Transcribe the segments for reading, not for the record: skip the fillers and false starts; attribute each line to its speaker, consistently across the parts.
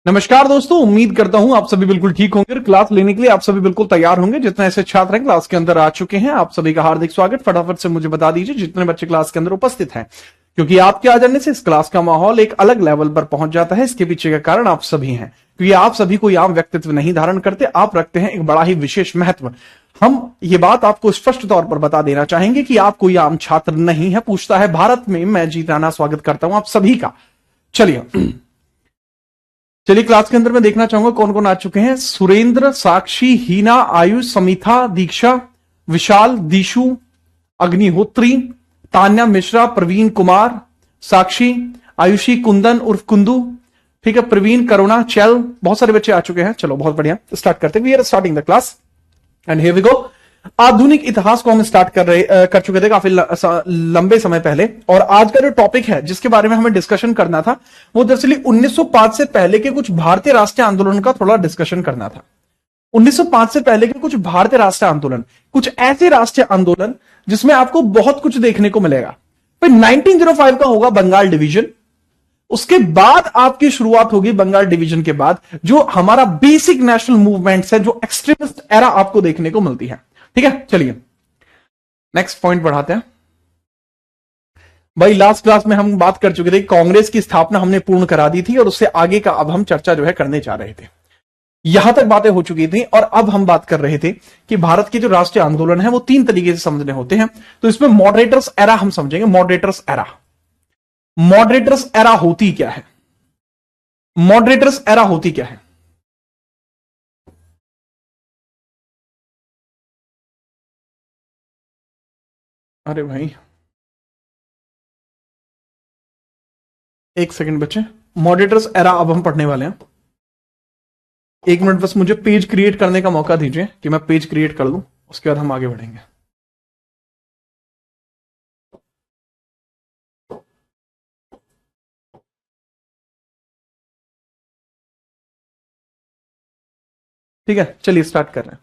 Speaker 1: नमस्कार दोस्तों, उम्मीद करता हूं आप सभी बिल्कुल ठीक होंगे और क्लास लेने के लिए आप सभी बिल्कुल तैयार होंगे। जितने ऐसे छात्र हैं क्लास के अंदर आ चुके हैं, आप सभी का हार्दिक स्वागत। फटाफट से मुझे बता दीजिए जितने बच्चे क्लास के अंदर उपस्थित हैं, क्योंकि आपके आ जाने से इस क्लास का माहौल एक अलग लेवल पर पहुंच जाता है। इसके पीछे का कारण आप सभी हैं, क्योंकि आप सभी कोई आम व्यक्तित्व नहीं धारण करते, आप रखते हैं एक बड़ा ही विशेष महत्व। हम ये बात आपको स्पष्ट तौर पर बता देना चाहेंगे कि आप कोई आम छात्र नहीं है। पूछता है भारत में, मैं जीत राणा स्वागत करता हूं आप सभी का। चलिए क्लास के अंदर मैं देखना चाहूंगा कौन कौन आ चुके हैं। सुरेंद्र, साक्षी, हीना, आयुष, समिथा, दीक्षा, विशाल, दीशु, अग्निहोत्री, तान्या मिश्रा, प्रवीण कुमार, साक्षी, आयुषी, कुंदन उर्फ कुंदू, ठीक है, प्रवीण, करुणा, चल, बहुत सारे बच्चे आ चुके हैं। चलो बहुत बढ़िया, स्टार्ट करते हैं। We are starting the class and here we go. आधुनिक इतिहास को हम स्टार्ट कर चुके थे काफी लंबे समय पहले, और आज का जो टॉपिक है जिसके बारे में हमें डिस्कशन करना था वो दरअसल 1905 से पहले के कुछ भारतीय राष्ट्रीय आंदोलन का थोड़ा डिस्कशन करना था। 1905 से पहले के कुछ भारतीय राष्ट्रीय आंदोलन, कुछ ऐसे राष्ट्रीय आंदोलन जिसमें आपको बहुत कुछ देखने को मिलेगा। फिर 1905 का होगा बंगाल डिवीजन, उसके बाद आपकी शुरुआत होगी बंगाल डिवीजन के बाद जो हमारा बेसिक नेशनल मूवमेंट्स है, जो एक्सट्रीमिस्ट एरा आपको देखने को मिलती है। ठीक है, चलिए नेक्स्ट पॉइंट बढ़ाते हैं। भाई लास्ट क्लास में हम बात कर चुके थे, कांग्रेस की स्थापना हमने पूर्ण करा दी थी और उससे आगे का अब हम चर्चा जो है करने जा रहे थे। यहां तक बातें हो चुकी थी और अब हम बात कर रहे थे कि भारत के जो राष्ट्रीय आंदोलन है वो तीन तरीके से समझने होते हैं। तो इसमें मॉडरेटर्स एरा हम समझेंगे। मॉडरेटर्स एरा, मॉडरेटर्स एरा होती क्या है? मॉडरेटर्स एरा होती क्या है? अरे भाई एक सेकंड बच्चे, मॉडरेटर्स एरा अब हम पढ़ने वाले हैं। एक मिनट बस मुझे पेज क्रिएट करने का मौका दीजिए कि मैं पेज क्रिएट कर लूं, उसके बाद हम आगे बढ़ेंगे। ठीक है, चलिए स्टार्ट कर रहे हैं।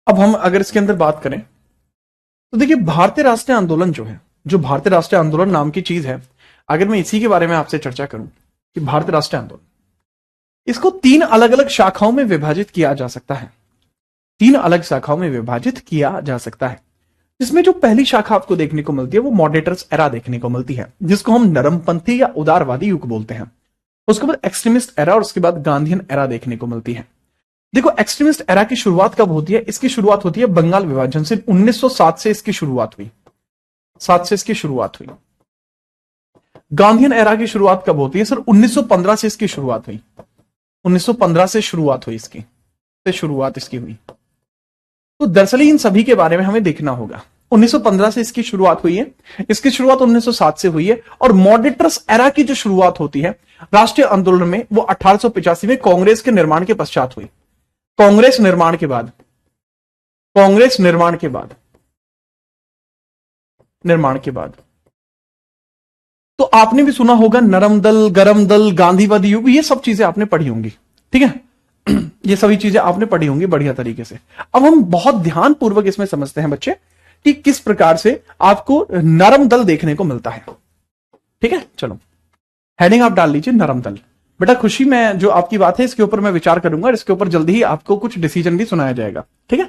Speaker 1: अब हम अगर इसके अंदर बात करें तो देखिए, भारतीय राष्ट्रीय आंदोलन जो है, जो भारतीय राष्ट्रीय आंदोलन नाम की चीज है, अगर मैं इसी के बारे में आपसे चर्चा करूं कि भारतीय राष्ट्रीय आंदोलन, इसको तीन अलग अलग शाखाओं में विभाजित किया जा सकता है। तीन अलग शाखाओं में विभाजित किया जा सकता है, जिसमें जो पहली शाखा आपको देखने को मिलती है वो मॉडरेटर्स एरा देखने को मिलती है, जिसको हम नरमपंथी या उदारवादी युग बोलते हैं। उसके बाद एक्सट्रीमिस्ट एरा और उसके बाद गांधीयन एरा देखने को मिलती है। देखो, एक्सट्रीमिस्ट एरा की शुरुआत कब होती है? इसकी शुरुआत होती है बंगाल विभाजन से। 1907 से इसकी शुरुआत हुई, 7 से इसकी शुरुआत हुई। गांधीयन एरा की शुरुआत कब होती है? सर 1915 से इसकी शुरुआत हुई। 1915 से शुरुआत हुई इसकी, से शुरुआत इसकी हुई। तो दरअसल इन सभी के बारे में हमें देखना होगा। 1915 से इसकी शुरुआत हुई है, इसकी शुरुआत 1907 से हुई है, और मॉडरेटर्स एरा की जो शुरुआत होती है राष्ट्रीय आंदोलन में वो 1885 में कांग्रेस के निर्माण के पश्चात हुई। कांग्रेस निर्माण के बाद, कांग्रेस निर्माण के बाद, निर्माण के बाद। तो आपने भी सुना होगा नरम दल, गरम दल, गांधीवादी युग, ये सब चीजें आपने पढ़ी होंगी। ठीक है, ये सभी चीजें आपने पढ़ी होंगी बढ़िया तरीके से। अब हम बहुत ध्यानपूर्वक इसमें समझते हैं बच्चे कि किस प्रकार से आपको नरम दल देखने को मिलता है। ठीक है, चलो हेडिंग आप डाल लीजिए, नरम दल। बेटा खुशी, में जो आपकी बात है इसके ऊपर मैं विचार करूंगा और इसके ऊपर जल्दी ही आपको कुछ डिसीजन भी सुनाया जाएगा। ठीक है,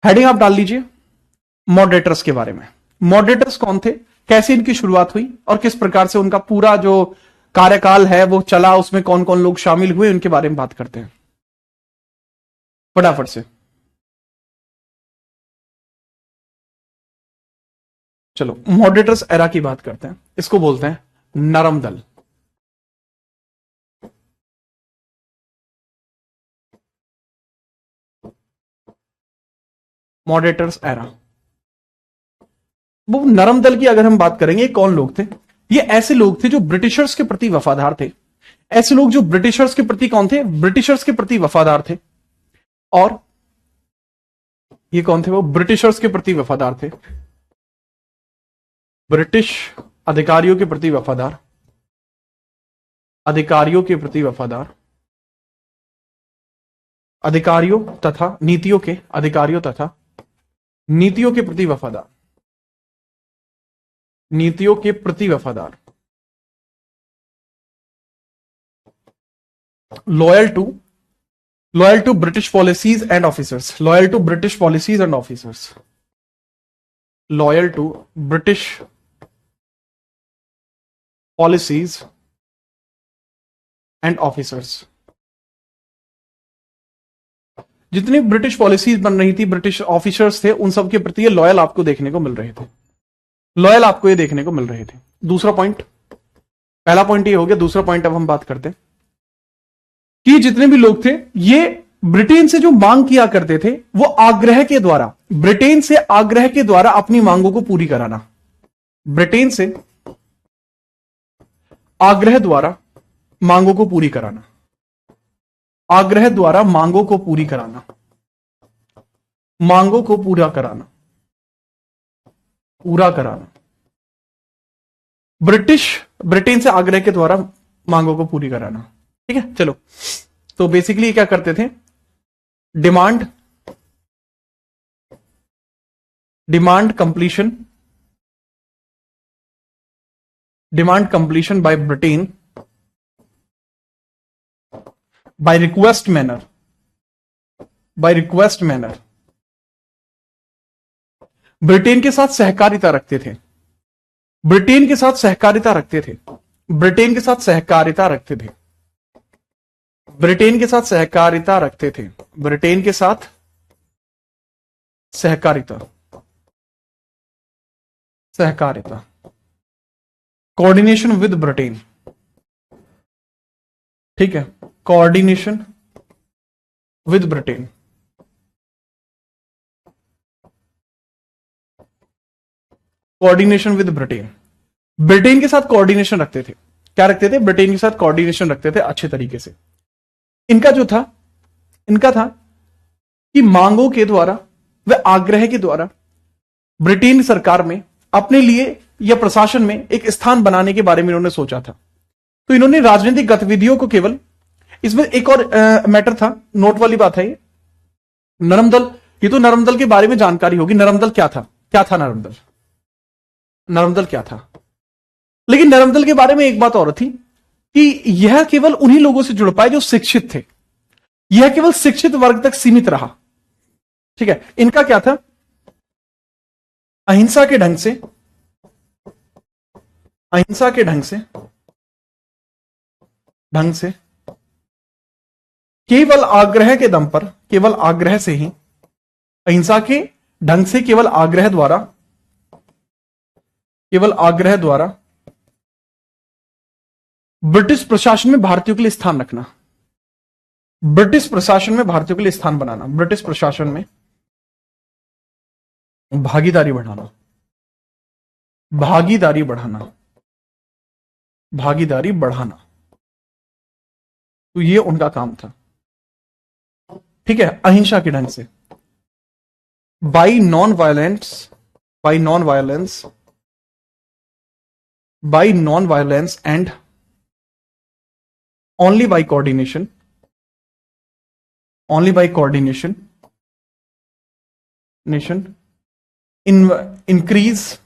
Speaker 1: हेडिंग आप डाल लीजिए मॉडरेटर्स के बारे में। मॉडरेटर्स कौन थे, कैसे इनकी शुरुआत हुई और किस प्रकार से उनका पूरा जो कार्यकाल है वो चला, उसमें कौन कौन लोग शामिल हुए, उनके बारे में बात करते हैं फटाफट से। चलो मॉडरेटर्स एरा की बात करते हैं, इसको बोलते हैं नरम दल। मॉडरेटर्स एरा, वो नरम दल की अगर हम बात करेंगे, कौन लोग थे? ये ऐसे लोग थे जो ब्रिटिशर्स के प्रति वफादार थे। ऐसे लोग जो ब्रिटिशर्स के प्रति कौन थे? ब्रिटिशर्स के प्रति वफादार थे। और ये कौन थे? वो ब्रिटिशर्स के प्रति वफादार थे, ब्रिटिश अधिकारियों के प्रति वफादार, अधिकारियों के प्रति वफादार, अधिकारियों तथा नीतियों के, अधिकारियों तथा नीतियों के प्रति वफादार। नीतियों के प्रति वफादार, loyal to British policies and officers, loyal to British policies and officers, loyal to British policies and officers. जितनी ब्रिटिश पॉलिसीज बन रही थी, ब्रिटिश ऑफिसर्स थे, उन सब के प्रति ये लॉयल आपको देखने को मिल रहे थे, लॉयल आपको ये देखने को मिल रहे थे। दूसरा पॉइंट, पहला पॉइंट ये हो गया। दूसरा पॉइंट अब हम बात करते हैं कि जितने भी लोग थे ये ब्रिटेन से जो मांग किया करते थे वो आग्रह के द्वारा, ब्रिटेन से आग्रह के द्वारा अपनी मांगों को पूरी कराना, ब्रिटेन से आग्रह द्वारा मांगों को पूरी कराना, आग्रह द्वारा मांगों को पूरी कराना, मांगों को पूरा कराना, पूरा कराना। ब्रिटेन से आग्रह के द्वारा मांगों को पूरी कराना। ठीक है, चलो। तो बेसिकली ये क्या करते थे? Demand completion by Britain by request manner, Britain के साथ सहकारिता रखते थे, ब्रिटेन के साथ सहकारिता रखते थे, ब्रिटेन के साथ सहकारिता रखते थे, ब्रिटेन के साथ सहकारिता रखते थे, ब्रिटेन के साथ सहकारिता, कोऑर्डिनेशन विद ब्रिटेन। ठीक है, coordination with Britain, coordination with Britain, Britain के साथ कोऑर्डिनेशन रखते थे। क्या रखते थे? ब्रिटेन के साथ कोऑर्डिनेशन रखते थे अच्छे तरीके से। इनका था कि मांगों के द्वारा व आग्रह के द्वारा ब्रिटेन सरकार में अपने लिए या प्रशासन में एक स्थान बनाने के बारे में इन्होंने सोचा था। तो इन्होंने राजनीतिक गतिविधियों को केवल, इसमें एक और मैटर था, नोट वाली बात है ये, नरमदल। ये तो नरमदल के बारे में जानकारी होगी। नरमदल क्या था? नरमदल क्या था? लेकिन नरमदल के बारे में एक बात और थी कि यह केवल उन्हीं लोगों से जुड़ पाए जो शिक्षित थे, यह केवल शिक्षित वर्ग तक सीमित रहा। ठीक है, इनका क्या था? अहिंसा के ढंग से केवल आग्रह के दम पर, केवल आग्रह से ही, अहिंसा के ढंग से केवल आग्रह द्वारा ब्रिटिश प्रशासन में भारतीयों के लिए स्थान रखना, ब्रिटिश प्रशासन में भारतीयों के लिए स्थान बनाना, ब्रिटिश प्रशासन में भागीदारी बढ़ाना। तो ये उनका काम था। ठीक है, अहिंसा के ढंग से, by non violence and only by coordination, increase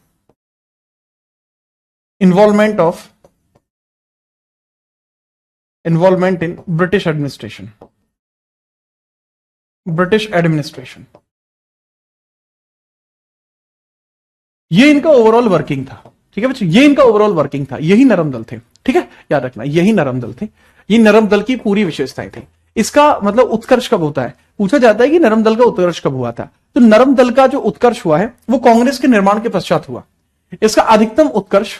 Speaker 1: involvement in British administration, ये इनका ओवरऑल वर्किंग था। ठीक है बच्चों, ये इनका ओवरऑल वर्किंग था। यही नरम दल थे। ठीक है, याद रखना, यही नरम दल थे। ये नरम दल की पूरी विशेषताएं थी। इसका मतलब उत्कर्ष कब होता है? पूछा जाता है कि नरम दल का उत्कर्ष कब हुआ था। तो नरम दल का जो उत्कर्ष हुआ है वो कांग्रेस के निर्माण के पश्चात हुआ। इसका अधिकतम उत्कर्ष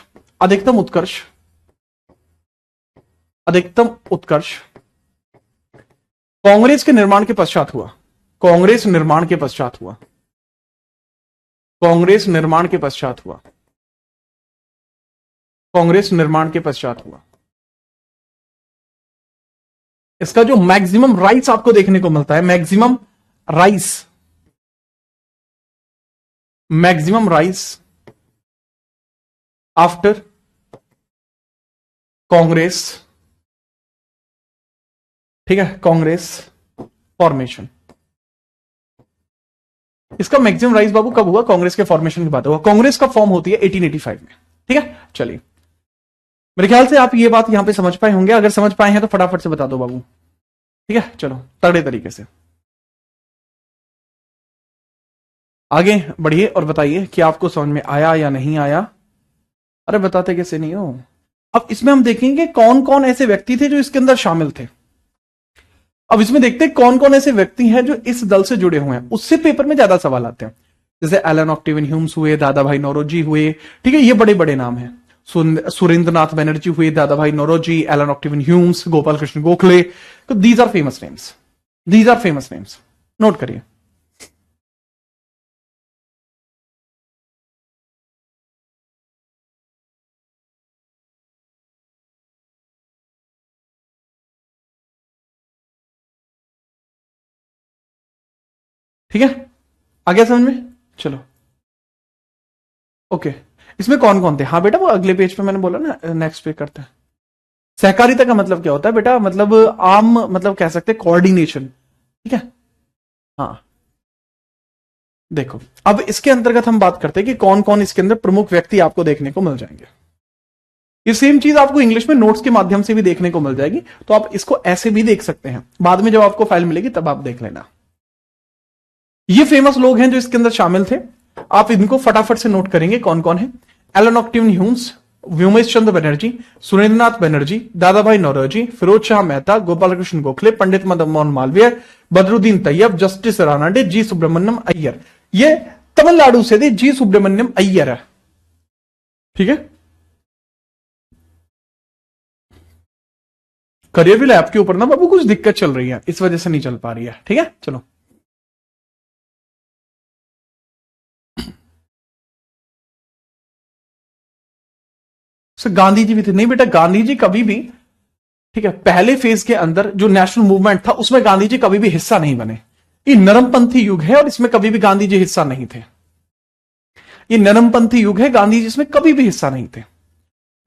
Speaker 1: कांग्रेस के निर्माण के पश्चात हुआ। कांग्रेस निर्माण के पश्चात हुआ। इसका जो मैक्सिमम राइस आपको देखने को मिलता है, मैक्सिमम राइस आफ्टर कांग्रेस। ठीक है, कांग्रेस फॉर्मेशन। इसका मैक्सिमम राइज बाबू कब हुआ? कांग्रेस के फॉर्मेशन की बात हुआ। कांग्रेस का फॉर्म होती है 1885 में। ठीक है, चलिए मेरे ख्याल से आप ये बात यहां पे समझ पाए होंगे। अगर समझ पाए हैं तो फटाफट से बता दो बाबू। ठीक है, चलो तगड़े तरीके से आगे बढ़िए और बताइए कि आपको समझ में आया या नहीं आया। अरे बताते कैसे नहीं हो। अब इसमें हम देखेंगे कौन कौन ऐसे व्यक्ति थे जो इसके अंदर शामिल थे। अब इसमें देखते हैं कौन कौन ऐसे व्यक्ति हैं जो इस दल से जुड़े हुए हैं, उससे पेपर में ज्यादा सवाल आते हैं। जैसे एलन ऑक्टेवियन ह्यूम्स हुए, दादा भाई नौरोजी हुए, ठीक है, ये बड़े बड़े नाम हैं। सुरेंद्रनाथ बनर्जी हुए, Dadabhai Naoroji, Allan Octavian Humes, Gopal Krishna Gokhale. तो these are famous names, these are famous names, note करिए। ठीक है, आ गया समझ में। चलो ओके, इसमें कौन कौन थे। हाँ बेटा वो अगले पेज पे मैंने बोला ना, नेक्स्ट पे करते हैं। सहकारिता का मतलब क्या होता है बेटा, मतलब आम, मतलब कह सकते हैं कोऑर्डिनेशन। ठीक है, हाँ देखो अब इसके अंतर्गत हम बात करते हैं कि कौन कौन इसके अंदर प्रमुख व्यक्ति आपको देखने को मिल जाएंगे। ये सेम चीज आपको इंग्लिश में नोट्स के माध्यम से भी देखने को मिल जाएगी, तो आप इसको ऐसे भी देख सकते हैं, बाद में जब आपको फाइल मिलेगी तब आप देख लेना। ये फेमस लोग हैं जो इसके अंदर शामिल थे, आप इनको फटाफट से नोट करेंगे कौन कौन है। एलन ऑक्टेवियन ह्यूम्स, व्योमेश चंद्र बनर्जी, सुरेंद्रनाथ बनर्जी, दादा भाई नौरोजी, फिरोज शाह मेहता, गोपाल कृष्ण गोखले, पंडित मदन मोहन मालवीय, बदरुद्दीन तैयब, जस्टिस रानाडे, जी सुब्रमण्यम अय्यर। ये तमिलनाडु से थे, जी सुब्रमण्यम अय्यर है। ठीक है, करियर भी लैब के ऊपर ना बाबू कुछ दिक्कत चल रही है, इस वजह से नहीं चल पा रही है। ठीक है, चलो सर गांधी जी भी थे। नहीं बेटा गांधी जी कभी भी, ठीक है, पहले फेज के अंदर जो नेशनल मूवमेंट था उसमें गांधी जी कभी भी हिस्सा नहीं बने। ये नरमपंथी युग है और इसमें कभी भी गांधी जी हिस्सा नहीं थे। ये नरमपंथी युग है, गांधी जी इसमें कभी भी हिस्सा नहीं थे।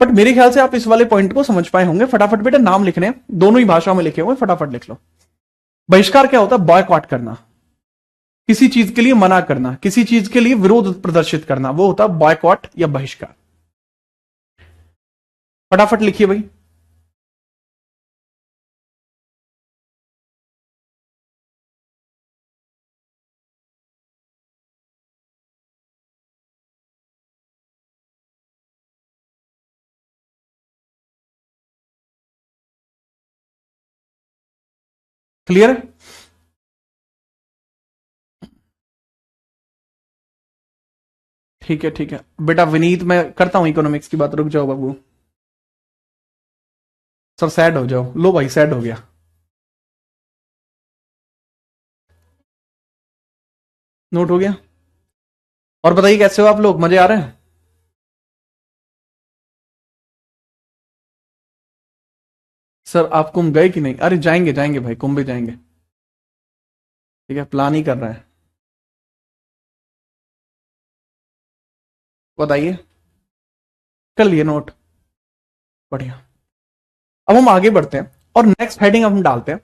Speaker 1: बट मेरे ख्याल से आप इस वाले पॉइंट को समझ पाए होंगे। फटाफट बेटा नाम लिखने हैं, दोनों ही भाषाओं में लिखे हुए, फटाफट लिख लो। बहिष्कार क्या होता है, बॉयकॉट करना, किसी चीज के लिए मना करना, किसी चीज के लिए विरोध प्रदर्शित करना, वो होता है बॉयकॉट या बहिष्कार। फटाफट लिखिए भाई। क्लियर है, ठीक है ठीक है बेटा विनीत, मैं करता हूं इकोनॉमिक्स की बात, रुक जाओ बाबू। सर सैड हो जाओ, लो भाई सैड हो गया। नोट हो गया। और बताइए कैसे हो आप लोग, मजे आ रहे हैं। सर आप कुंभ गए कि नहीं। अरे जाएंगे जाएंगे भाई, कुंभ भी जाएंगे। ठीक है, प्लान ही कर रहे हैं। बताइए, कर लिए नोट, बढ़िया। अब हम आगे बढ़ते हैं और नेक्स्ट हेडिंग हम डालते हैं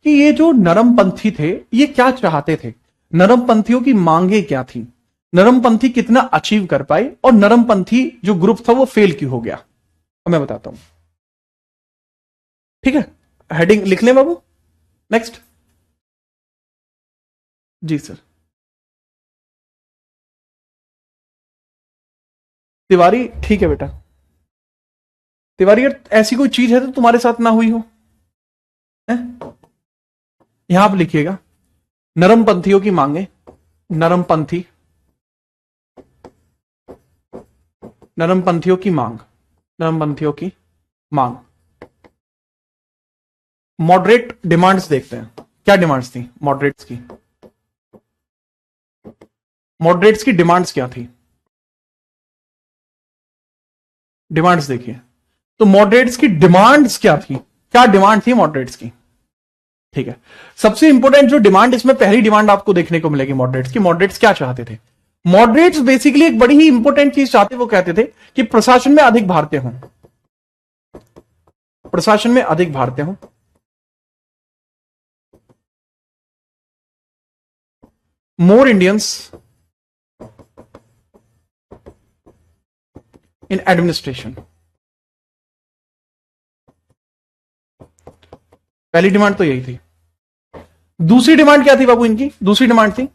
Speaker 1: कि ये जो नरमपंथी थे ये क्या चाहते थे, नरमपंथियों की मांगे क्या थी, नरमपंथी कितना अचीव कर पाए और नरमपंथी जो ग्रुप था वो फेल क्यों हो गया। अब मैं बताता हूं। ठीक है, हेडिंग लिख लें बाबू। नेक्स्ट, जी सर। तिवारी, ठीक है बेटा। तिवारी यार ऐसी कोई चीज है तो तुम्हारे साथ ना हुई हो, है? यहां आप लिखिएगा नरमपंथियों की मांगे, नरमपंथी, नरमपंथियों की मांग, नरमपंथियों की मांग। मॉडरेट डिमांड्स देखते हैं, क्या डिमांड्स थी मॉडरेट्स की, मॉडरेट्स की डिमांड्स क्या थी। डिमांड्स देखिए, तो मॉडरेट्स की डिमांड्स क्या थी, क्या डिमांड थी मॉडरेट्स की। ठीक है, सबसे इंपॉर्टेंट जो डिमांड इसमें पहली डिमांड आपको देखने को मिलेगी मॉडरेट्स की। मॉडरेट्स क्या चाहते थे, मॉडरेट्स बेसिकली एक बड़ी ही इंपॉर्टेंट चीज चाहते, वो कहते थे कि प्रशासन में अधिक भारतीय हों, प्रशासन में अधिक भारतीय हों, मोर इंडियंस इन एडमिनिस्ट्रेशन। पहली डिमांड तो यही थी। दूसरी डिमांड क्या थी बाबू इनकी? दूसरी डिमांड थी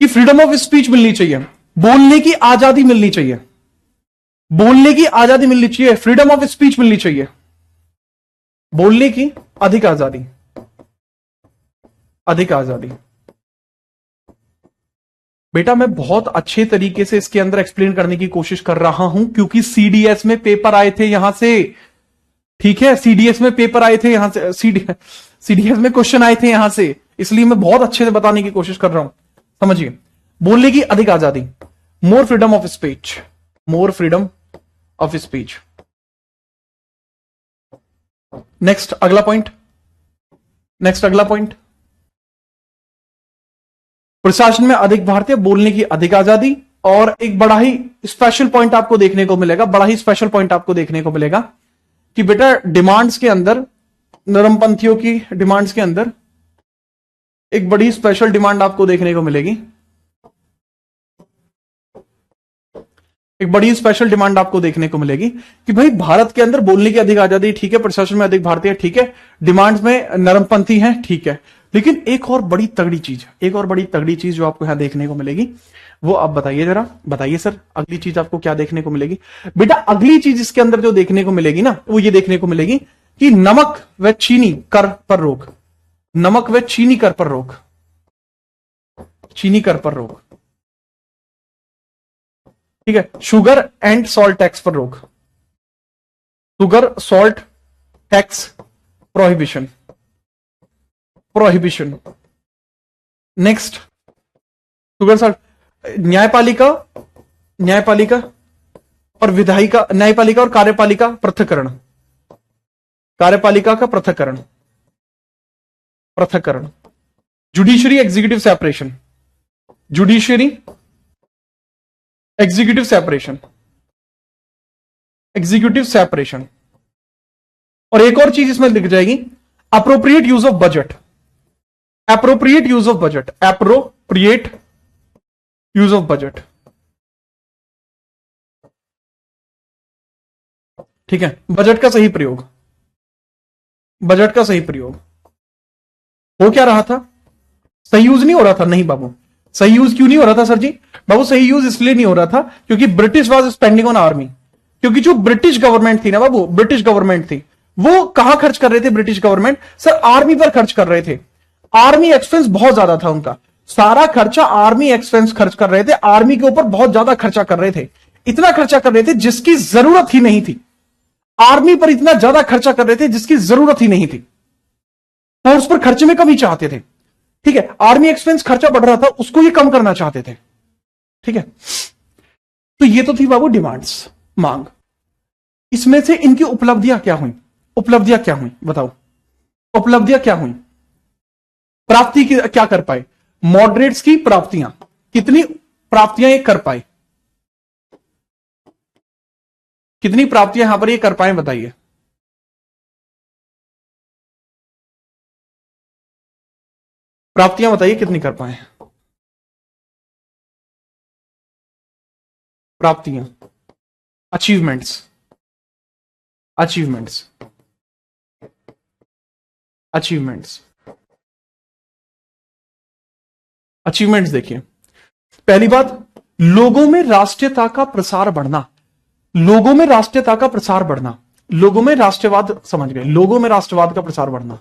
Speaker 1: कि फ्रीडम ऑफ स्पीच मिलनी चाहिए, बोलने की आजादी मिलनी चाहिए, बोलने की आजादी मिलनी चाहिए, फ्रीडम ऑफ स्पीच मिलनी चाहिए, बोलने की अधिक आजादी, अधिक आजादी। बेटा मैं बहुत अच्छे तरीके से इसके अंदर एक्सप्लेन करने की कोशिश कर रहा हूं, क्योंकि सीडीएस में पेपर आए थे यहां से, ठीक है, सीडीएस में पेपर आए थे यहां से, सीडीएस में क्वेश्चन आए थे यहां से, इसलिए मैं बहुत अच्छे से बताने की कोशिश कर रहा हूं। समझिए, बोलने की अधिक आजादी, more freedom of speech, more freedom of speech. Next अगला पॉइंट, नेक्स्ट अगला पॉइंट, प्रशासन में अधिक भारतीय, बोलने की अधिक आजादी। और एक बड़ा ही स्पेशल पॉइंट आपको देखने को मिलेगा, बड़ा ही स्पेशल पॉइंट आपको देखने को मिलेगा कि बेटा डिमांड्स के अंदर, नरमपंथियों की डिमांड्स के अंदर एक बड़ी स्पेशल डिमांड आपको देखने को मिलेगी, एक बड़ी स्पेशल डिमांड आपको देखने को मिलेगी कि भाई भारत के अंदर बोलने की अधिक आजादी ठीक है, प्रशासन में अधिक भारतीय ठीक है, डिमांड्स में नरमपंथी हैं ठीक है, लेकिन एक और बड़ी तगड़ी चीज, एक और बड़ी तगड़ी चीज जो आपको यहां देखने को मिलेगी, वो आप बताइए जरा, बताइए सर अगली चीज आपको क्या देखने को मिलेगी? बेटा अगली चीज इसके अंदर जो देखने को मिलेगी ना, वो ये देखने को मिलेगी कि नमक व चीनी कर पर रोक, नमक व चीनी कर पर रोक, चीनी कर पर रोक, ठीक है, शुगर एंड सॉल्ट टैक्स पर रोक, sugar salt tax prohibition, prohibition. Next sugar salt, न्यायपालिका, न्यायपालिका और विधायिका, न्यायपालिका और कार्यपालिका पृथक्करण, कार्यपालिका का पृथक्करण, पृथक्करण, judiciary executive separation, judiciary executive separation, executive separation. और एक और चीज इसमें लिख जाएगी, appropriate use of budget, appropriate use of budget, appropriate use of budget, ठीक है, बजट का सही प्रयोग, बजट का सही प्रयोग। हो क्या रहा था? सही यूज नहीं हो रहा था, नहीं बाबू, सही यूज क्यों नहीं हो रहा था सर जी? बाबू सही यूज इसलिए नहीं हो रहा था क्योंकि British was spending on army, क्योंकि जो ब्रिटिश गवर्नमेंट थी ना बाबू, ब्रिटिश गवर्नमेंट थी, वो कहां खर्च कर रहे थे ब्रिटिश गवर्नमेंट? सर आर्मी पर खर्च कर रहे थे, आर्मी एक्सपेंस बहुत ज्यादा था उनका, सारा खर्चा आर्मी एक्सपेंस खर्च कर रहे थे, आर्मी के ऊपर बहुत ज्यादा खर्चा कर रहे थे, इतना खर्चा कर रहे थे जिसकी जरूरत ही नहीं थी, आर्मी पर इतना ज्यादा खर्चा कर रहे थे जिसकी जरूरत ही नहीं थी, फोर्स पर खर्चे में कमी चाहते थे, ठीक है, आर्मी एक्सपेंस खर्चा बढ़ रहा था, उसको ये कम करना चाहते थे, ठीक है। तो ये तो थी बाबू डिमांड्स, मांग। इसमें से इनकी उपलब्धियां क्या हुई? उपलब्धियां क्या हुई बताओ, उपलब्धियां क्या हुई? प्राप्ति क्या कर पाए? मॉडरेट्स की प्राप्तियां, कितनी प्राप्तियां ये कर पाए, कितनी प्राप्तियां यहां पर ये कर पाए बताइए? प्राप्तियां बताइए कितनी कर पाए? प्राप्तियां, अचीवमेंट्स, अचीवमेंट्स, अचीवमेंट्स, अचीवमेंट्स देखिए, पहली बात, लोगों में राष्ट्रीयता का प्रसार बढ़ना, लोगों में राष्ट्रीयता का प्रसार बढ़ना, लोगों में राष्ट्रवाद, समझ गए, लोगों में राष्ट्रवाद का प्रसार बढ़ना,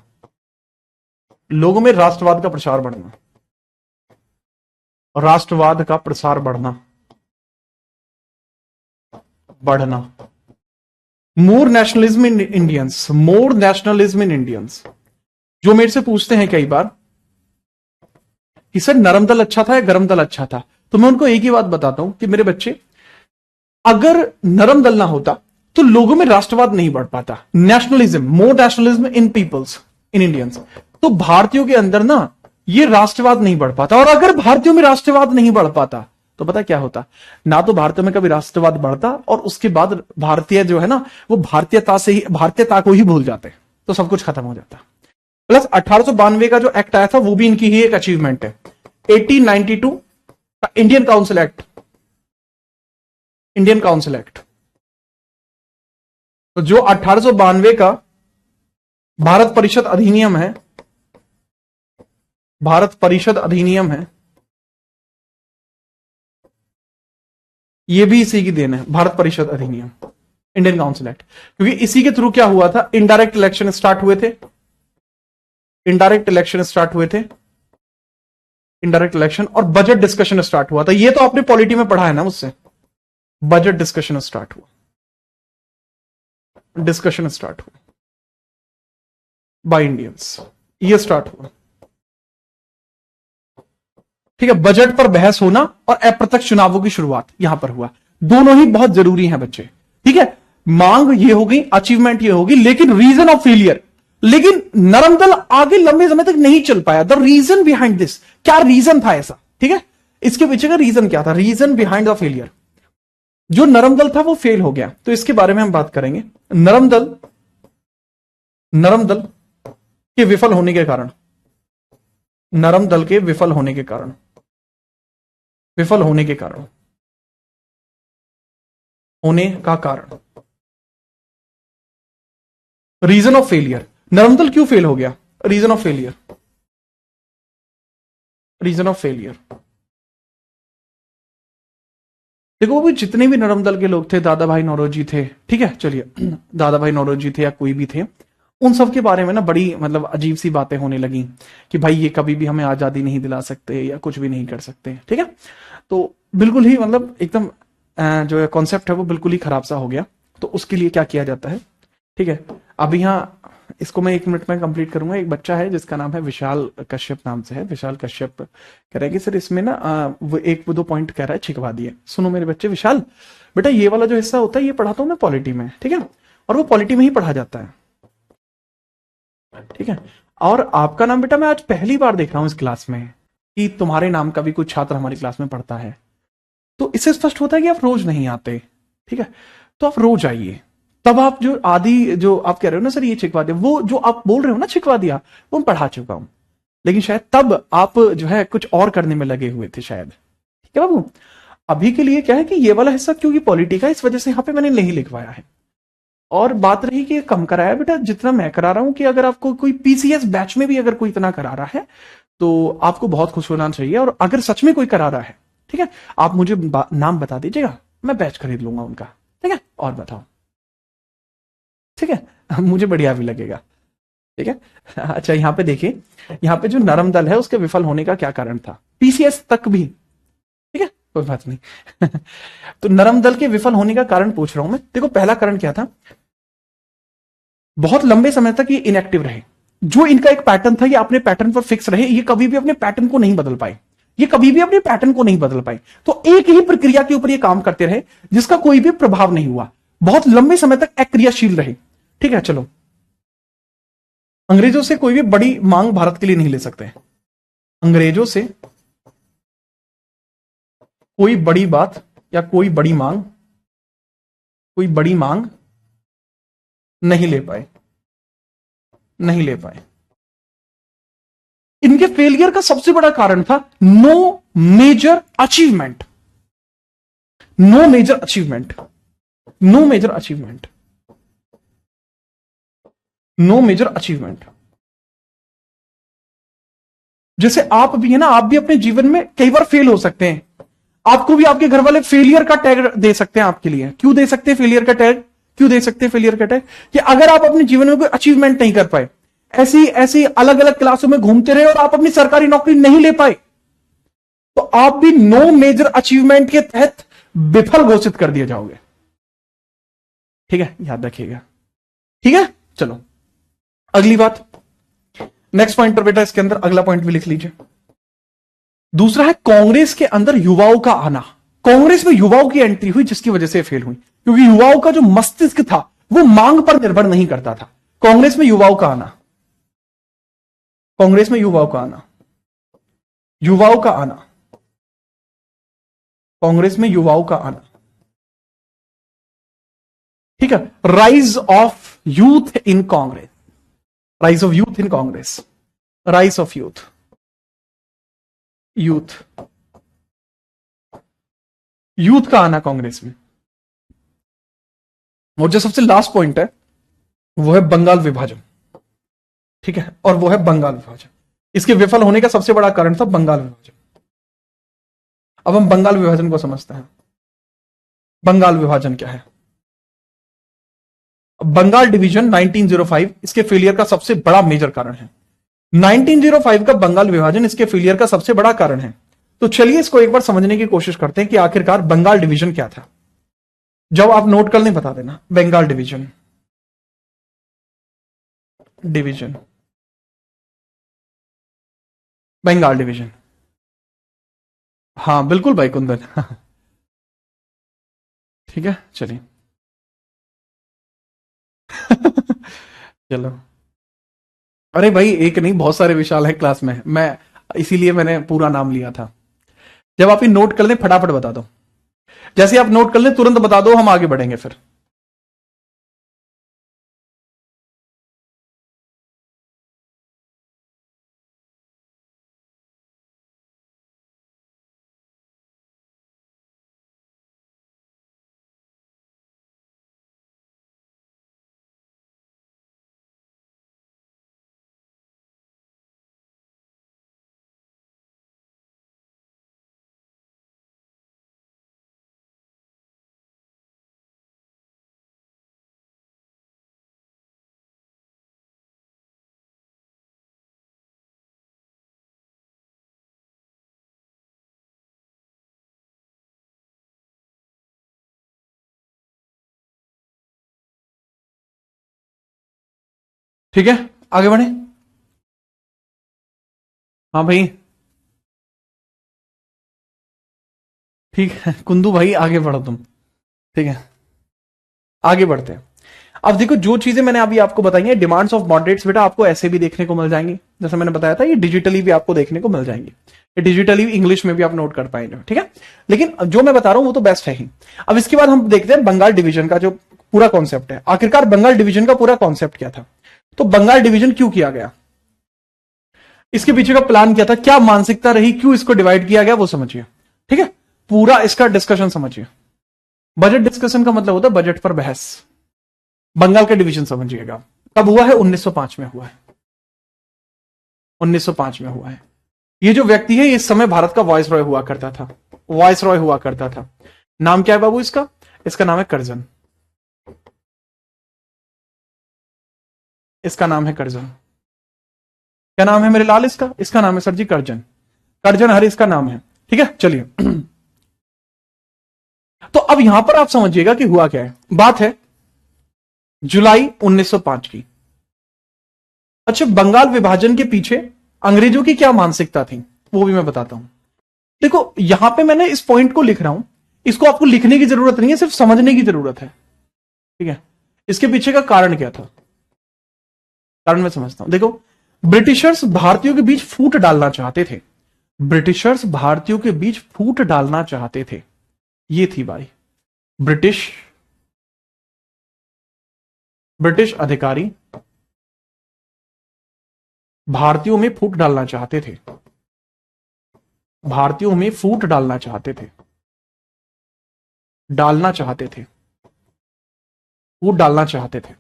Speaker 1: लोगों में राष्ट्रवाद का प्रसार बढ़ना, राष्ट्रवाद का प्रसार बढ़ना, बढ़ना, more nationalism in Indians, more nationalism in Indians. जो मेरे से पूछते हैं कई बार कि सर नरम दल अच्छा था या गरम दल अच्छा था, तो मैं उनको एक ही बात बताता हूं कि मेरे बच्चे, अगर नरम दल ना होता तो लोगों में राष्ट्रवाद नहीं बढ़ पाता, nationalism, more nationalism in people's, in Indians, तो भारतीयों के अंदर ना ये राष्ट्रवाद नहीं बढ़ पाता। और अगर भारतीयों में राष्ट्रवाद नहीं बढ़ पाता तो पता क्या होता, ना तो भारतीयों में कभी राष्ट्रवाद बढ़ता, और उसके बाद भारतीय जो है ना वो भारतीयता से ही, भारतीयता को ही भूल जाते, तो सब कुछ खत्म हो जाता। प्लस 1892 का जो एक्ट आया था वो भी इनकी ही एक अचीवमेंट है, 1892 का Indian council act, Indian council act. तो जो 1892 का भारत परिषद अधिनियम है, भारत परिषद अधिनियम है, यह भी इसी की देन है, भारत परिषद अधिनियम, इंडियन काउंसिल एक्ट। क्योंकि इसी के थ्रू क्या हुआ था, इनडायरेक्ट इलेक्शन स्टार्ट हुए थे, इनडायरेक्ट इलेक्शन स्टार्ट हुए थे, इनडायरेक्ट इलेक्शन, और बजट डिस्कशन स्टार्ट हुआ था। ये तो आपने पॉलिटी में पढ़ा है ना मुझसे, बजट डिस्कशन स्टार्ट हुआ, डिस्कशन स्टार्ट हुआ बाय इंडियंस, ये स्टार्ट हुआ। ठीक है, बजट पर बहस होना और अप्रत्यक्ष चुनावों की शुरुआत यहां पर हुआ। दोनों ही बहुत जरूरी हैं बच्चे। ठीक है, मांग ये होगी, अचीवमेंट ये होगी, लेकिन रीजन ऑफ फेलियर, लेकिन नरम दल आगे लंबे समय तक नहीं चल पाया। द रीजन बिहाइंड दिस, क्या रीजन था ऐसा? ठीक है, इसके पीछे का रीजन क्या था, रीजन बिहाइंड द फेलियर। जो नरम दल था वो फेल हो गया, तो इसके बारे में हम बात करेंगे। नरम दल के विफल होने के कारण, नरम दल के विफल होने के कारण, विफल होने के कारण, होने का कारण, रीजन ऑफ फेलियर। नरम दल क्यों फेल हो गया? Reason of failure, reason of failure. देखो वो जितने भी नरम दल के लोग थे, दादा भाई नौरोजी थे, ठीक है, चलिए दादा भाई नौरोजी थे या कोई भी थे, उन सब के बारे में ना बड़ी मतलब अजीब सी बातें होने लगी कि भाई ये कभी भी हमें आजादी नहीं दिला सकते या कुछ भी नहीं कर सकते। ठीक है, तो बिल्कुल ही मतलब एकदम जो कॉन्सेप्ट है वो बिल्कुल ही खराब सा हो गया। तो उसके लिए क्या किया जाता है, ठीक है, अब यहाँ इसको मैं 1 मिनट में कंप्लीट करूंगा। एक बच्चा है जिसका नाम है विशाल कश्यप, नाम से है विशाल कश्यप, कह रहा है कि सर इसमें ना वो 1-2 पॉइंट कह रहा है छिकवा दिए। सुनो मेरे बच्चे, विशाल बेटा ये वाला जो हिस्सा होता है ये पढ़ाता हूं मैं पॉलिटी में, ठीक है, और वो पॉलिटी में ही पढ़ा जाता है, ठीक है। और आपका नाम बेटा मैं आज पहली बार देख रहा हूं इस क्लास में कि तुम्हारे नाम का भी कोई छात्र हमारी क्लास में पढ़ता है, तो इससे स्पष्ट होता है कि आप रोज नहीं आते, ठीक है, तो आप रोज आइए। तब आप जो आदि जो आप कह रहे हो ना सर ये छिकवा दिया, वो जो आप बोल रहे हो ना छिकवा दिया, वो मैं पढ़ा चुका हूं, लेकिन शायद तब आप जो है कुछ और करने में लगे हुए थे शायद, ठीक है बाबू। अभी के लिए क्या है कि ये वाला हिस्सा क्योंकि पॉलिटी का, इस वजह से यहां पे मैंने नहीं लिखवाया है। और बात रही कि कम कराया बेटा, जितना मैं करा रहा हूं कि अगर आपको कोई पीसीएस बैच में भी अगर कोई इतना करा रहा है तो आपको बहुत खुश होना चाहिए। और अगर सच में कोई करा रहा है, ठीक है, आप मुझे नाम बता दीजिएगा, मैं बैच खरीद लूंगा उनका, ठीक है। और बताओ, ठीक है, मुझे बढ़िया भी लगेगा, ठीक है। अच्छा यहां पे देखिए, यहां पे जो नरम दल है उसके विफल होने का क्या कारण था, पीसीएस तक भी, ठीक है, कोई बात नहीं। तो नरम दल के विफल होने का कारण पूछ रहा हूं मैं। देखो पहला कारण क्या था, बहुत लंबे समय तक ये इनएक्टिव रहे। जो इनका एक पैटर्न था, ये अपने पैटर्न पर फिक्स रहे, ये कभी भी अपने पैटर्न को नहीं बदल पाए, ये कभी भी अपने पैटर्न को नहीं बदल पाए। तो एक ही प्रक्रिया के ऊपर ये काम करते रहे जिसका कोई भी प्रभाव नहीं हुआ, बहुत लंबे समय तक अक्रियाशील रहे, ठीक है। चलो, अंग्रेजों से कोई भी बड़ी मांग भारत के लिए नहीं ले सकते, अंग्रेजों से कोई बड़ी बात या कोई बड़ी मांग, कोई बड़ी मांग नहीं ले पाए, नहीं ले पाए। इनके फेलियर का सबसे बड़ा कारण था no major achievement, no major achievement, no major achievement, no major achievement. जैसे आप भी है ना, आप भी अपने जीवन में कई बार फेल हो सकते हैं, आपको भी आपके घर वाले फेलियर का टैग दे सकते हैं आपके लिए। क्यों दे सकते हैं फेलियर का टैग, क्यों दे सकते हैं फेलियर का टैग? कि अगर आप अपने जीवन में कोई अचीवमेंट नहीं कर पाए, ऐसी ऐसी अलग अलग क्लासों में घूमते रहे और आप अपनी सरकारी नौकरी नहीं ले पाए, तो आप भी नो मेजर अचीवमेंट के तहत विफल घोषित कर दिए जाओगे, ठीक है, याद रखिएगा, ठीक है। चलो अगली बात, नेक्स्ट पॉइंट पर बेटा, इसके अंदर अगला पॉइंट भी लिख लीजिए। दूसरा है कांग्रेस के अंदर युवाओं का आना। कांग्रेस में युवाओं की एंट्री हुई जिसकी वजह से फेल हुई, क्योंकि युवाओं का जो मस्तिष्क था वो मांग पर निर्भर नहीं करता था। कांग्रेस में युवाओं का आना, कांग्रेस में युवाओं का आना, युवाओं का आना, कांग्रेस में युवाओं का आना, ठीक है। Rise of youth in Congress, rise of youth in Congress, rise of youth, youth, youth का आना कांग्रेस में, और जो सबसे लास्ट पॉइंट है वो है बंगाल विभाजन, ठीक है, और वो है बंगाल विभाजन। इसके विफल होने का सबसे बड़ा कारण था बंगाल विभाजन। अब हम बंगाल विभाजन को समझते हैं। बंगाल विभाजन क्या है? बंगाल डिवीजन 1905 इसके फेलियर का सबसे बड़ा मेजर कारण है। 1905 का बंगाल विभाजन इसके फेलियर का सबसे बड़ा कारण है। तो चलिए इसको एक बार समझने की कोशिश करते हैं कि आखिरकार बंगाल डिवीजन क्या था। जब आप नोट कर लें बता देना, Bengal division, division, Bengal division. हाँ बिल्कुल भाई कुंदन। ठीक है चलिए। चलो, अरे भाई एक नहीं बहुत सारे विशाल है क्लास में, मैं इसीलिए मैंने पूरा नाम लिया था। जब आप ये नोट कर लें फटाफट बता दो, जैसे आप नोट कर लें तुरंत बता दो, हम आगे बढ़ेंगे फिर। ठीक है आगे बढ़े। हाँ भाई ठीक है कुंदू भाई आगे बढ़ो तुम। ठीक है आगे बढ़ते हैं। अब देखो जो चीजें मैंने अभी आपको बताई हैं, डिमांड्स ऑफ मॉडरेट्स बेटा आपको ऐसे भी देखने को मिल जाएंगी, जैसे मैंने बताया था ये डिजिटली भी आपको देखने को मिल जाएंगी, ये डिजिटली इंग्लिश में भी आप नोट कर पाएंगे, ठीक है। लेकिन जो मैं बता रहा हूं वो तो बेस्ट है ही। अब इसके बाद हम देखते हैं बंगाल डिवीजन का जो पूरा कॉन्सेप्ट है। आखिरकार बंगाल डिवीजन का पूरा कॉन्सेप्ट क्या था? तो बंगाल डिवीजन क्यों किया गया, इसके पीछे का प्लान क्या था, क्या मानसिकता रही, क्यों इसको डिवाइड किया गया, वो समझिए, ठीक है। पूरा इसका डिस्कशन समझिए। बजट डिस्कशन का मतलब होता है बजट पर बहस। बंगाल का डिवीजन समझिएगा, कब हुआ है? 1905 में हुआ है, 1905 में हुआ है। ये जो व्यक्ति है इस समय भारत का वॉइस रॉय हुआ करता था, वॉइस रॉय हुआ करता था। नाम क्या है बाबू इसका? इसका नाम है कर्जन, इसका नाम है कर्जन। क्या नाम है मेरे लाल इसका? इसका नाम है सर जी कर्जन, कर्जन हरि इसका नाम है, ठीक है। चलिए तो अब यहां पर आप समझिएगा कि हुआ क्या है। बात है जुलाई 1905 की। अच्छा बंगाल विभाजन के पीछे अंग्रेजों की क्या मानसिकता थी वो भी मैं बताता हूं। देखो यहां पे मैंने इस पॉइंट को लिख रहा हूं, इसको आपको लिखने की जरूरत नहीं है, सिर्फ समझने की जरूरत है, ठीक है। इसके पीछे का कारण क्या था, कारण मैं समझता हूं। देखो ब्रिटिशर्स भारतीयों के बीच फूट डालना चाहते थे, ब्रिटिशर्स भारतीयों के बीच फूट डालना चाहते थे, ये थी भाई। ब्रिटिश ब्रिटिश अधिकारी भारतीयों में फूट डालना चाहते थे, भारतीयों में फूट डालना चाहते थे, डालना चाहते थे, फूट डालना चाहते थे।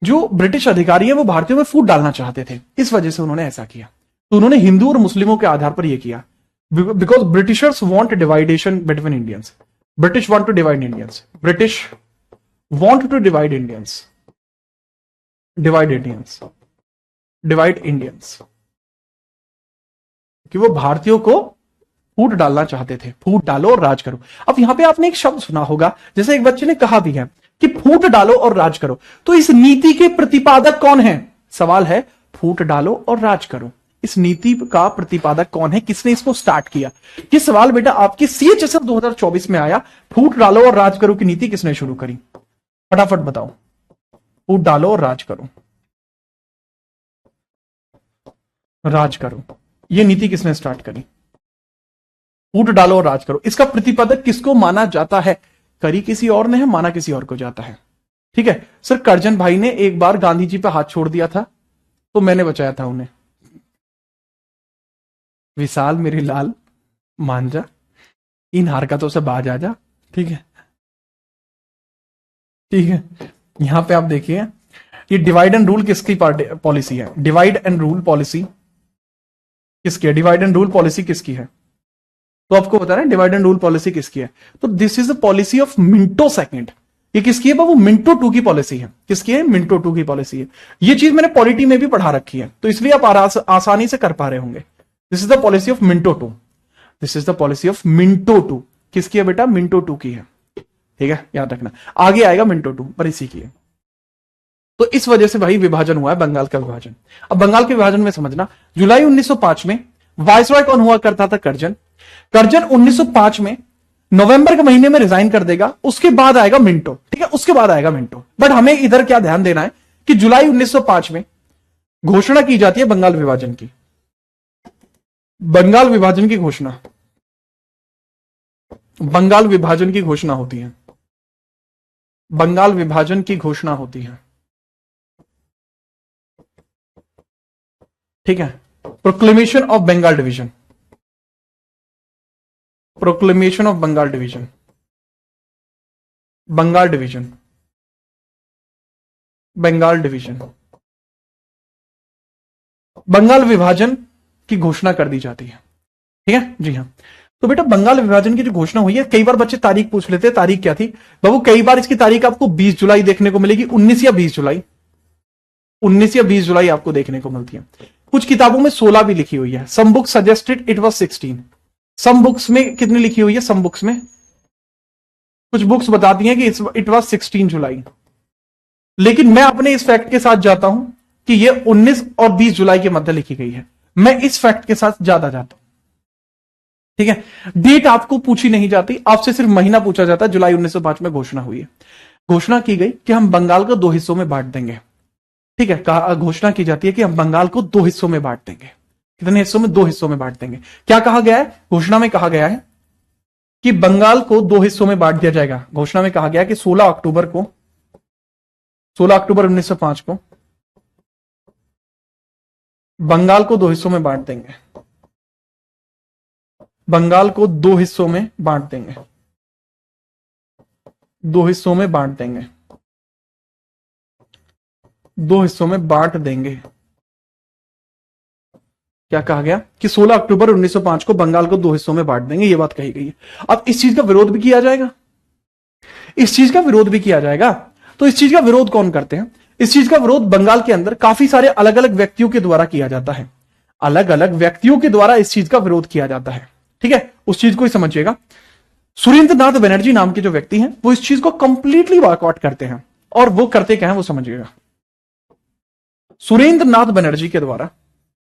Speaker 1: जो ब्रिटिश अधिकारी हैं वो भारतीयों में फूट डालना चाहते थे, इस वजह से उन्होंने ऐसा किया। तो उन्होंने हिंदू और मुस्लिमों के आधार पर यह किया, because Britishers want division between Indians, British want to divide Indians, British want to divide Indians, divide Indians, divide Indians, कि वो भारतीयों को फूट डालना चाहते थे, फूट डालो और राज करो। अब यहां पे आपने एक शब्द सुना होगा, जैसे एक बच्चे ने कहा भी है कि फूट डालो और राज करो, तो इस नीति के प्रतिपादक कौन है? सवाल है फूट डालो और राज करो, इस नीति का प्रतिपादक कौन है, किसने इसको स्टार्ट किया? ये सवाल बेटा आपके CHSL 2024 में आया, फूट डालो और राज करो की नीति किसने शुरू करी? फटाफट बताओ, फूट डालो और राज करो, राज करो, ये नीति किसने स्टार्ट करी? फूट डालो और राज करो, इसका प्रतिपादक किसको माना जाता है? करी किसी और ने है, माना किसी और को जाता है, ठीक है। सर करजन भाई ने एक बार गांधी जी पे हाथ छोड़ दिया था तो मैंने बचाया था उन्हें। विशाल मेरी लाल मान जा, इन हरकतों से बाज आ जा, ठीक है, ठीक है। यहां पे आप देखिए, ये डिवाइड एंड रूल किसकी पॉलिसी है? डिवाइड एंड रूल पॉलिसी किसकी है? डिवाइड एंड रूल पॉलिसी किसकी है? तो आपको बता रहे हैं डिवाइड एंड रूल पॉलिसी किसकी है। तो this is the policy of Minto second. ये किसकी है बाबू? मिंटो टू की पॉलिसी है। किसकी है? मिंटो टू की पॉलिसी है। ये चीज मैंने पॉलिटी में भी पढ़ा रखी है, तो इसलिए आप आसानी से कर पा रहे होंगे। This is the policy of Minto two. This is the policy of Minto two. किसकी है बेटा? मिंटो टू की है। ठीक है, याद रखना, आगे आएगा मिंटो टू, पर इसी की है। तो इस वजह से भाई विभाजन हुआ है, बंगाल का विभाजन। अब बंगाल के विभाजन में समझना, जुलाई 1905 में वायसरॉय कौन हुआ करता था? कर्जन। कर्जन 1905 में नवंबर के महीने में रिजाइन कर देगा, उसके बाद आएगा मिंटो। ठीक है, उसके बाद आएगा मिंटो। बट हमें इधर क्या ध्यान देना है कि जुलाई 1905 में घोषणा की जाती है बंगाल विभाजन की। बंगाल विभाजन की घोषणा, बंगाल विभाजन की घोषणा होती है। बंगाल विभाजन की घोषणा होती है। ठीक है, proclamation of Bengal division. Proclamation of Bengal division. Bengal division, Bengal division, Bengal विभाजन की घोषणा कर दी जाती है। ठीक है जी हाँ। तो बेटा बंगाल विभाजन की जो घोषणा हुई है, कई बार बच्चे तारीख पूछ लेते हैं, तारीख क्या थी बाबू? कई बार इसकी तारीख आपको 20 जुलाई देखने को मिलेगी, 19 या 20 जुलाई, 19 या 20 जुलाई आपको देखने को मिलती है। कुछ किताबों में 16 भी लिखी हुई है। Some books suggested it was 16। Some books में कितनी लिखी हुई है? सम बुक्स में, कुछ बुक्स बताती हैं कि इट वाज 16 जुलाई, लेकिन मैं अपने इस फैक्ट के साथ जाता हूं कि ये 19 और 20 जुलाई के मध्य लिखी गई है। मैं इस फैक्ट के साथ ज्यादा जाता हूं। ठीक है, डेट आपको पूछी नहीं जाती, आपसे सिर्फ महीना पूछा जाता है। जुलाई 1905 में घोषणा हुई है। घोषणा की गई कि हम बंगाल को 2 हिस्सों में बांट देंगे। ठीक है, घोषणा की जाती है कि हम बंगाल को 2 हिस्सों में बांट देंगे। कितने हिस्सों में? 2 हिस्सों में बांट देंगे। क्या कहा गया है? घोषणा में कहा गया है कि बंगाल को 2 हिस्सों में बांट दिया जाएगा। घोषणा में कहा गया है कि 16 अक्टूबर को, 16 अक्टूबर 1905 को बंगाल को 2 हिस्सों में बांट देंगे। बंगाल को 2 हिस्सों में बांट देंगे। 2 हिस्सों में बांट देंगे। 2 हिस्सों में बांट देंगे। क्या कहा गया? कि 16 अक्टूबर 1905 को बंगाल को 2 हिस्सों में बांट देंगे, यह बात कही गई है। अब इस चीज का विरोध भी किया जाएगा, इस चीज का विरोध भी किया जाएगा। तो इस चीज का विरोध कौन करते हैं? इस चीज का विरोध बंगाल के अंदर काफी सारे अलग अलग व्यक्तियों के द्वारा किया जाता है। अलग अलग व्यक्तियों के द्वारा इस चीज का विरोध किया जाता है। ठीक है, उस चीज को ही समझिएगा। सुरेंद्र नाथ बनर्जी नाम के जो व्यक्ति हैं, वो इस चीज को कंप्लीटली बॉयकॉट करते हैं। और वो करते क्या है वो समझिएगा। सुरेंद्र नाथ बनर्जी के द्वारा,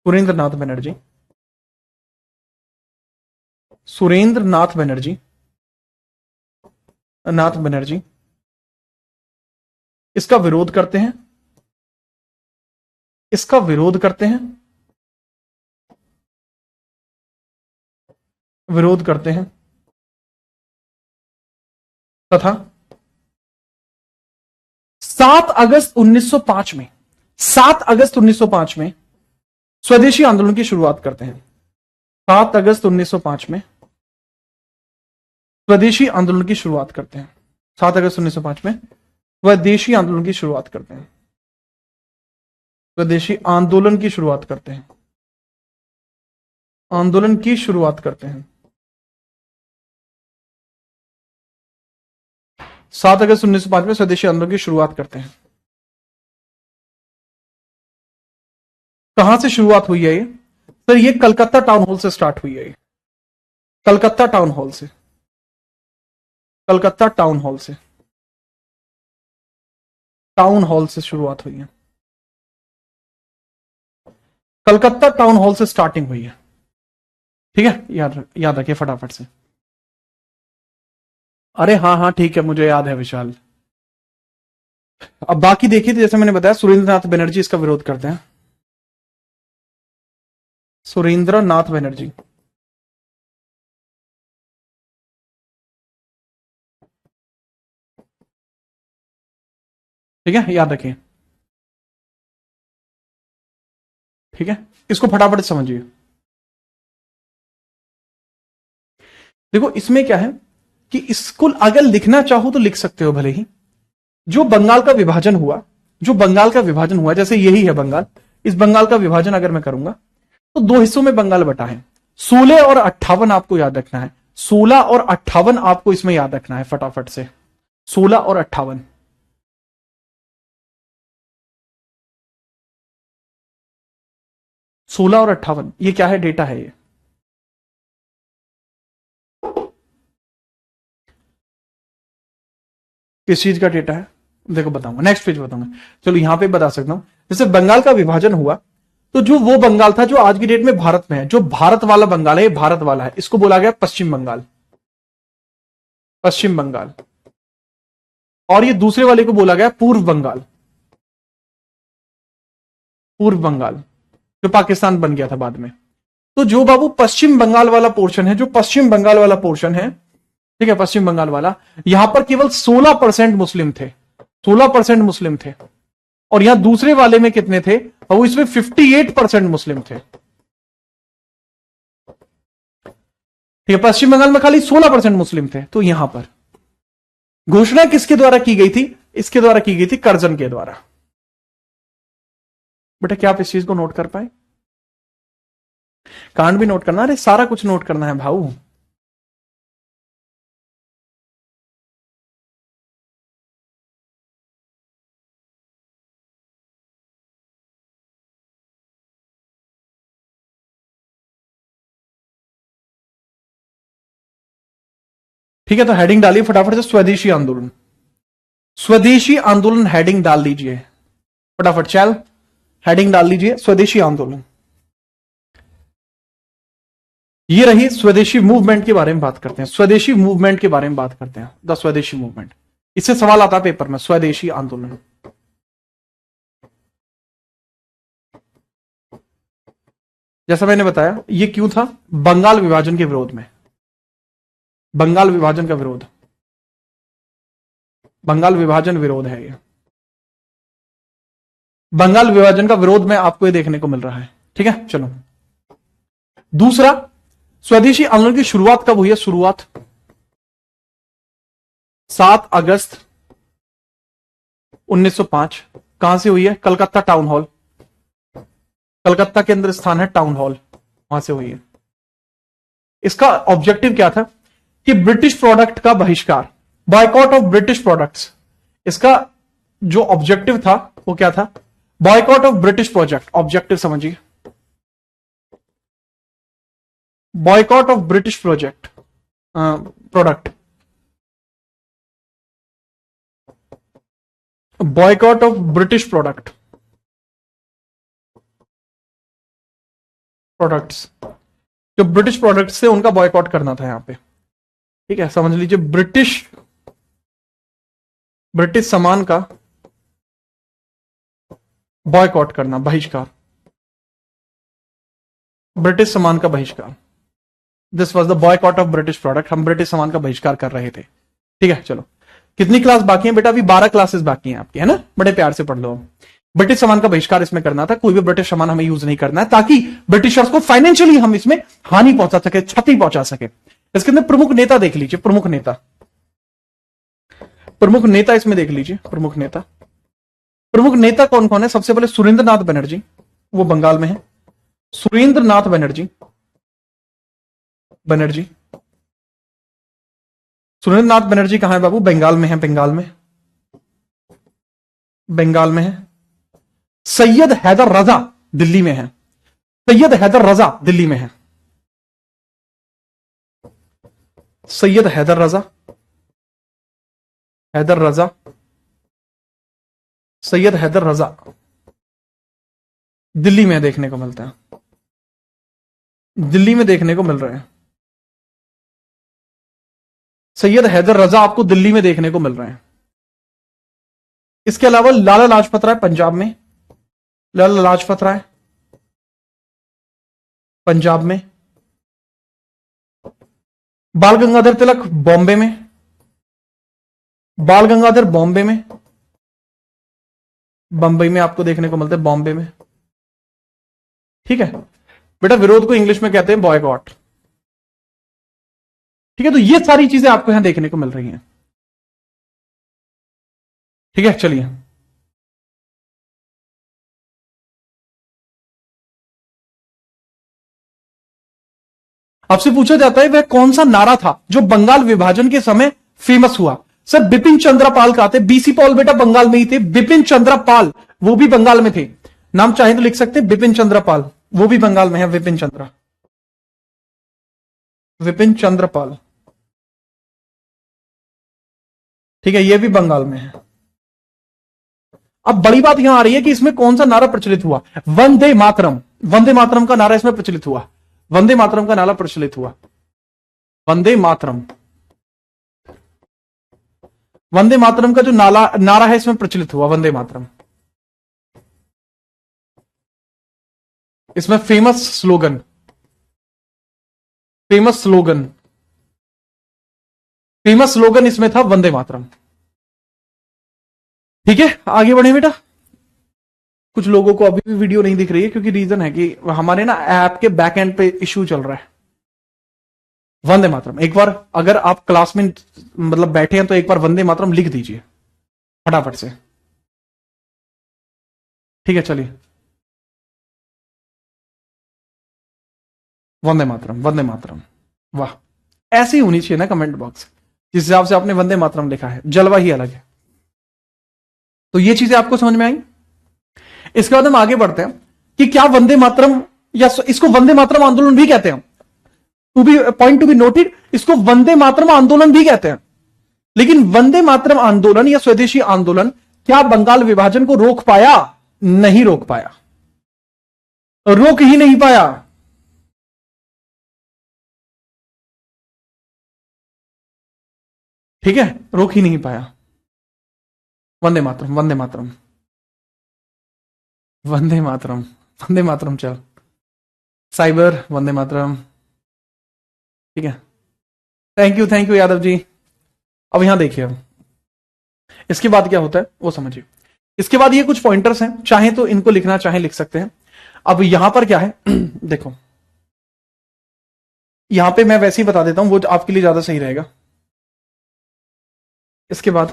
Speaker 1: सुरेंद्र नाथ बनर्जी, सुरेंद्र नाथ बनर्जी, नाथ बनर्जी इसका विरोध करते हैं, इसका विरोध करते हैं, विरोध करते हैं तथा 7 अगस्त 1905 में, 7 अगस्त 1905 में स्वदेशी आंदोलन की शुरुआत करते हैं। 7 अगस्त 1905 में स्वदेशी आंदोलन की शुरुआत करते हैं। 7 अगस्त 1905 में स्वदेशी आंदोलन की शुरुआत करते हैं। स्वदेशी आंदोलन की शुरुआत करते हैं। आंदोलन की शुरुआत करते हैं। 7 अगस्त 1905 में स्वदेशी आंदोलन की शुरुआत करते हैं। कहां से शुरुआत हुई है ये? सर ये कलकत्ता टाउन हॉल से स्टार्ट हुई है। ये कलकत्ता टाउन हॉल से, कलकत्ता टाउन हॉल से, टाउन हॉल से शुरुआत हुई है। कलकत्ता टाउन हॉल से स्टार्टिंग हुई है। ठीक है, याद रखिए फटाफट से। अरे हाँ हाँ ठीक है, मुझे याद है विशाल। अब बाकी देखिए, जैसे मैंने बताया सुरेंद्र नाथ बनर्जी इसका विरोध करते हैं। सुरेंद्र नाथ बनर्जी, ठीक है, याद रखिए। ठीक है, इसको फटाफट समझिए। देखो इसमें क्या है कि इसको अगर लिखना चाहो तो लिख सकते हो भले ही। जो बंगाल का विभाजन हुआ, जो बंगाल का विभाजन हुआ, जैसे यही है बंगाल, इस बंगाल का विभाजन अगर मैं करूंगा तो दो हिस्सों में बंगाल बटा है। 16 और 58 आपको याद रखना है, 16 और 58 आपको इसमें याद रखना है फटाफट से। 16 और 58, 16 और 58 ये क्या है, डेटा है ये। किस चीज का डेटा है देखो बताऊंगा, नेक्स्ट पेज बताऊंगा। चलो यहां पे बता सकता हूं, जैसे बंगाल का विभाजन हुआ तो जो वो बंगाल था जो आज की डेट में भारत में है, जो भारत वाला बंगाल है, ये भारत वाला है, इसको बोला गया पश्चिम बंगाल, पश्चिम बंगाल। और ये दूसरे वाले को बोला गया पूर्व बंगाल, पूर्व बंगाल, जो पाकिस्तान बन गया था बाद में। तो जो बाबू पश्चिम बंगाल वाला पोर्शन है, जो पश्चिम बंगाल वाला पोर्शन है, ठीक है, पश्चिम बंगाल वाला, यहां पर केवल 16% मुस्लिम थे, 16% मुस्लिम थे। और यहां दूसरे वाले में कितने थे, वो इसमें 58% मुस्लिम थे। ठीक है, पश्चिम बंगाल में खाली 16% मुस्लिम थे। तो यहां पर घोषणा किसके द्वारा की गई थी, इसके द्वारा की गई थी, कर्जन के द्वारा। बेटा क्या आप इस चीज को नोट कर पाए, कांड भी नोट करना, अरे सारा कुछ नोट करना है भाऊ। ठीक है, तो हेडिंग डालिए फटाफट से, स्वदेशी आंदोलन, स्वदेशी आंदोलन हेडिंग डाल दीजिए फटाफट, चल हेडिंग डाल दीजिए स्वदेशी आंदोलन। ये रही स्वदेशी मूवमेंट के बारे में बात करते हैं, स्वदेशी मूवमेंट के बारे में बात करते हैं, द स्वदेशी मूवमेंट। इससे सवाल आता है पेपर में, स्वदेशी आंदोलन। जैसा मैंने बताया ये क्यों था, बंगाल विभाजन के विरोध में, बंगाल विभाजन का विरोध, बंगाल विभाजन विरोध है ये, बंगाल विभाजन का विरोध में आपको ये देखने को मिल रहा है। ठीक है, चलो दूसरा, स्वदेशी आंदोलन की शुरुआत कब हुई है, शुरुआत 7 अगस्त 1905, कहां से हुई है, कलकत्ता टाउन हॉल, कलकत्ता के अंदर स्थान है टाउन हॉल, वहां से हुई है। इसका ऑब्जेक्टिव क्या था कि ब्रिटिश प्रोडक्ट का बहिष्कार, बॉयकॉट ऑफ ब्रिटिश प्रोडक्ट्स। इसका जो ऑब्जेक्टिव था वो क्या था, boycott of British project, objective समझिए, boycott of British project product, boycott of British product products, जो ब्रिटिश प्रोडक्ट्स थे उनका बॉयकॉट करना था यहां पे। ठीक है, समझ लीजिए, ब्रिटिश सामान का बॉयकॉट करना, बहिष्कार, ब्रिटिश सामान का बहिष्कार, this was the boycott of British product, हम ब्रिटिश सामान का बहिष्कार कर रहे थे। ठीक है, चलो कितनी क्लास बाकी है बेटा, अभी 12 क्लासेस बाकी हैं आपकी, है ना, बड़े प्यार से पढ़ लो। ब्रिटिश सामान का बहिष्कार इसमें करना था, कोई भी ब्रिटिश सामान हमें यूज नहीं करना है, ताकि ब्रिटिशर्स को फाइनेंशियली हम इसमें हानि पहुंचा सके, क्षति पहुंचा सके। इसके अंदर प्रमुख नेता देख लीजिए, प्रमुख नेता, प्रमुख नेता इसमें देख लीजिए, प्रमुख नेता, प्रमुख नेता कौन कौन है, सबसे पहले सुरेंद्र नाथ बनर्जी, वो बंगाल में है, सुरेंद्र नाथ बनर्जी, बनर्जी, सुरेंद्र नाथ बनर्जी कहां है बाबू, बंगाल में है, बंगाल में, बंगाल में है। सैयद हैदर रजा दिल्ली में है, सैयद हैदर रजा दिल्ली में है, सैयद हैदर रजा, हैदर रजा, सैयद हैदर रजा दिल्ली में देखने को मिलता है, दिल्ली में देखने को मिल रहे हैं, सैयद हैदर रजा आपको दिल्ली में देखने को मिल रहे हैं। इसके अलावा लाला लाजपत राय पंजाब में, लाला लाजपत राय पंजाब में, बाल गंगाधर तिलक बॉम्बे में, बाल गंगाधर बॉम्बे में, बंबई में आपको देखने को मिलता है, बॉम्बे में। ठीक है बेटा, विरोध को इंग्लिश में कहते हैं बॉयकॉट, ठीक है, तो ये सारी चीजें आपको यहां देखने को मिल रही हैं। ठीक है, चलिए आपसे पूछा जाता है वह कौन सा नारा था जो बंगाल विभाजन के समय फेमस हुआ। सर बिपिन चंद्र पाल का थे, बीसी पॉल बेटा बंगाल में ही थे, बिपिन चंद्र पाल वो भी बंगाल में थे, नाम चाहे तो लिख सकते हैं बिपिन चंद्र पाल, वो भी बंगाल में है, विपिन चंद्र पाल। ठीक है, ये भी बंगाल में है। अब बड़ी बात यहां आ रही है कि इसमें कौन सा नारा प्रचलित हुआ। वंदे मातरम, वंदे मातरम का नारा इसमें प्रचलित हुआ, वंदे मातरम का नारा प्रचलित हुआ, वंदे मातरम, वंदे मातरम का जो नारा है इसमें प्रचलित हुआ, वंदे मातरम। इसमें famous slogan, famous slogan, famous slogan इसमें था वंदे मातरम। ठीक है, आगे बढ़े बेटा। कुछ लोगों को अभी भी वीडियो नहीं दिख रही है क्योंकि रीजन है कि हमारे ना ऐप के बैक एंड पे इश्यू चल रहा है। वंदे मातरम एक बार अगर आप क्लास में मतलब बैठे हैं तो एक बार वंदे मातरम लिख दीजिए फटाफट से। ठीक है, चलिए वंदे मातरम, वंदे मातरम, वाह। ऐसी होनी चाहिए ना कमेंट बॉक्स, जिस हिसाब से आपने वंदे मातरम लिखा है, जलवा ही अलग है। तो ये चीजें आपको समझ में आई। इसके बाद हम आगे बढ़ते हैं कि क्या वंदे मातरम, या इसको वंदे मातरम आंदोलन भी कहते हैं, to be point to be noted, इसको वंदे मातरम आंदोलन भी कहते हैं। लेकिन वंदे मातरम आंदोलन या स्वदेशी आंदोलन क्या बंगाल विभाजन को रोक पाया? नहीं रोक पाया, रोक ही नहीं पाया। ठीक है, रोक ही नहीं पाया। वंदे मातरम, वंदे मातरम, वंदे मातरम, वंदे मातरम, चल साइबर वंदे मातरम। ठीक है, थैंक यू यादव जी। अब यहां देखिए, अब इसके बाद क्या होता है वो समझिए। इसके बाद ये कुछ पॉइंटर्स हैं, चाहे तो इनको लिखना चाहे लिख सकते हैं। अब यहां पर क्या है देखो, यहां पे मैं वैसे ही बता देता हूं, वो आपके लिए ज्यादा सही रहेगा। इसके बाद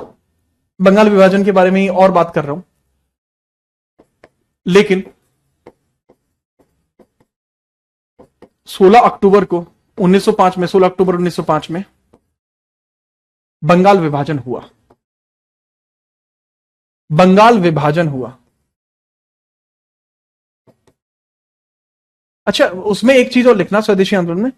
Speaker 1: बंगाल विभाजन के बारे में ही और बात कर रहा हूं, लेकिन 16 अक्टूबर को 1905 में, 16 अक्टूबर 1905 में बंगाल विभाजन हुआ, बंगाल विभाजन हुआ। अच्छा, उसमें एक चीज और लिखना, स्वदेशी आंदोलन में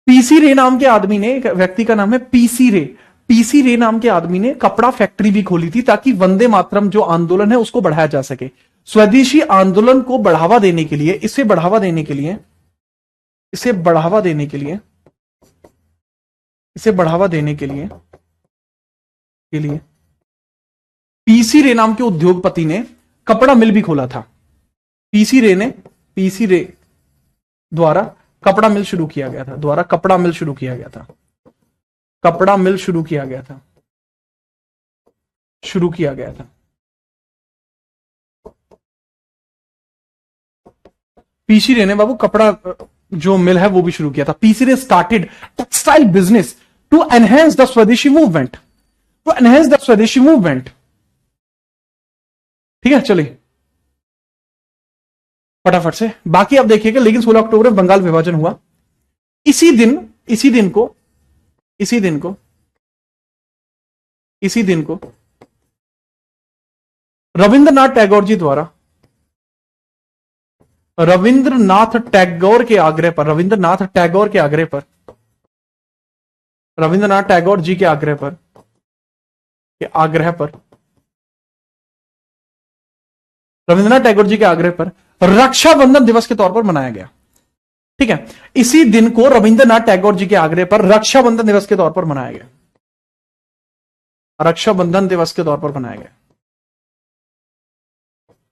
Speaker 1: पीसी रे नाम के आदमी ने, एक व्यक्ति का नाम है पीसी रे, पीसी रे नाम के आदमी ने कपड़ा फैक्ट्री भी खोली थी ताकि वंदे मातरम जो आंदोलन है उसको बढ़ाया जा सके। स्वदेशी आंदोलन को बढ़ावा देने के लिए, इसे बढ़ावा देने के लिए, इसे बढ़ावा देने के लिए, इसे बढ़ावा देने के लिए पीसी रे नाम के उद्योगपति ने कपड़ा मिल भी खोला था। पीसी रे द्वारा कपड़ा मिल शुरू किया गया था, द्वारा कपड़ा मिल शुरू किया गया था, कपड़ा मिल शुरू किया गया था, शुरू किया गया था। पीसी रे ने बाबू कपड़ा जो मिल है वो भी शुरू किया था। PC Ray started textile business to enhance the Swadeshi movement, to enhance the Swadeshi movement. ठीक है, चलिए फटाफट से बाकी आप देखिएगा। लेकिन 16 अक्टूबर में बंगाल विभाजन हुआ। इसी दिन रविंद्रनाथ टैगोर जी द्वारा, रविंद्रनाथ टैगोर के आग्रह पर, रविंद्रनाथ टैगोर के आग्रह पर, रविंद्रनाथ टैगोर जी के आग्रह पर, रविंद्रनाथ टैगोर जी के आग्रह पर रक्षाबंधन दिवस के तौर पर मनाया गया। ठीक है, इसी दिन को रविंद्रनाथ टैगोर जी के आग्रह पर रक्षाबंधन दिवस के तौर पर मनाया गया, रक्षाबंधन दिवस के तौर पर मनाया गया,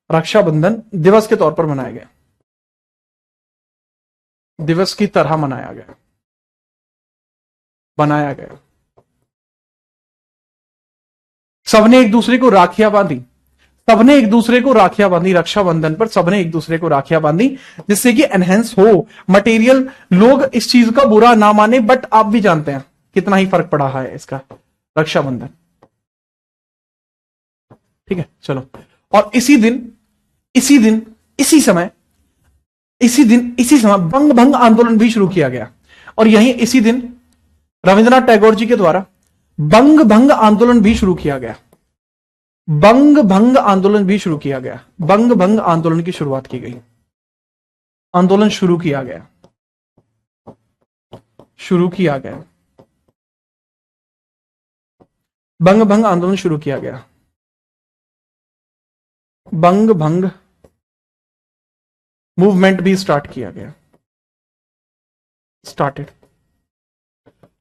Speaker 1: रक्षाबंधन दिवस के तौर पर मनाया गया, दिवस की तरह मनाया गया, बनाया गया। सबने एक दूसरे को राखियां बांधी, सबने एक दूसरे को राखियां बांधी, रक्षाबंधन पर सबने एक दूसरे को राखियां बांधी, जिससे कि एनहेंस हो मटेरियल। लोग इस चीज का बुरा ना माने, बट आप भी जानते हैं कितना ही फर्क पड़ा है इसका, रक्षाबंधन। ठीक है, चलो। और इसी समय बंग भंग आंदोलन भी शुरू किया गया, और यही इसी दिन रविंद्रनाथ टैगोर जी के द्वारा बंग भंग आंदोलन भी शुरू किया गया। बंग भंग आंदोलन भी शुरू किया गया, बंग भंग आंदोलन की शुरुआत की गई, आंदोलन शुरू किया गया, बंग भंग आंदोलन शुरू किया गया, बंग भंग मूवमेंट भी स्टार्ट किया गया, स्टार्टेड।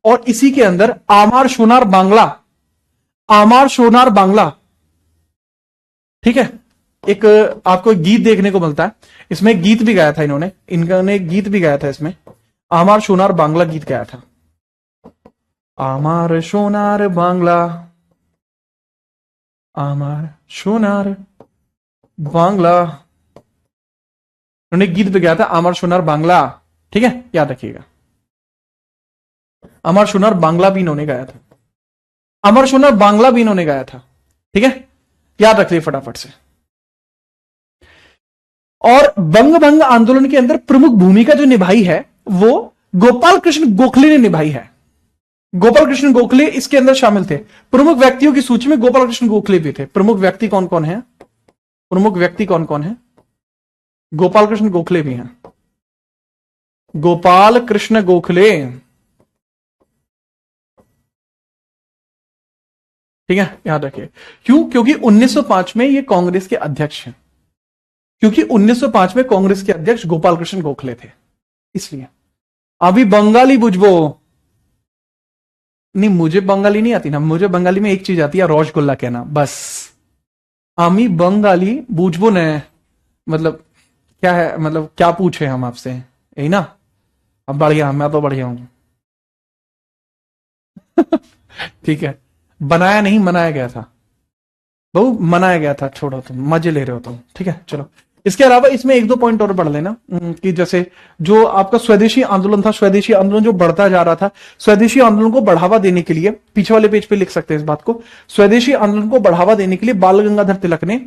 Speaker 1: और इसी के अंदर आमार सोनार बांग्ला, ठीक है, एक आपको एक गीत देखने को मिलता है, इसमें गीत भी गाया था इन्होंने गीत भी गाया था इसमें, आमार सोनार बांग्ला गीत गाया था। आमार सोनार बांग्ला, आमार सोनार बांग्ला, उन्होंने गीत भी गाया था आमार सोनार बांग्ला। ठीक है, याद रखिएगा, अमर सोनार बांग्ला भी इन्होंने गाया था, अमर सोनार बांग्ला भी इन्होंने गाया था। ठीक है, याद रख लिए फटाफट से। और बंग भंग आंदोलन के अंदर प्रमुख भूमिका जो निभाई है वो गोपाल कृष्ण गोखले ने निभाई है। गोपाल कृष्ण गोखले इसके अंदर शामिल थे। प्रमुख व्यक्तियों की सूची में गोपाल कृष्ण गोखले भी थे। प्रमुख व्यक्ति कौन कौन है? प्रमुख व्यक्ति कौन कौन है? गोपाल कृष्ण गोखले भी हैं। गोपाल कृष्ण गोखले, ठीक है, याद रखिए। क्यों? क्योंकि 1905 में ये कांग्रेस के अध्यक्ष हैं, क्योंकि 1905 में कांग्रेस के अध्यक्ष गोपाल कृष्ण गोखले थे, इसलिए। अभी बंगाली बुझबो नहीं, मुझे बंगाली नहीं आती ना, मुझे बंगाली में एक चीज आती है, रसगुल्ला कहना, बस। आमी बंगाली बुझबो ने, मतलब क्या है, मतलब क्या पूछे हम आपसे, यही ना। अब बढ़िया, मैं तो बढ़िया हूं। ठीक है, बनाया नहीं, मनाया गया था बहू, मनाया गया था, छोड़ो तुम, मजे ले रहे हो तुम। ठीक है, चलो। इसके अलावा इसमें एक दो पॉइंट और पढ़ लेना कि जैसे जो आपका स्वदेशी आंदोलन था, स्वदेशी आंदोलन जो बढ़ता जा रहा था, स्वदेशी आंदोलन को बढ़ावा देने के लिए, पीछे वाले पेज पे लिख सकते हैं इस बात को, स्वदेशी आंदोलन को बढ़ावा देने के लिए बाल गंगाधर तिलक ने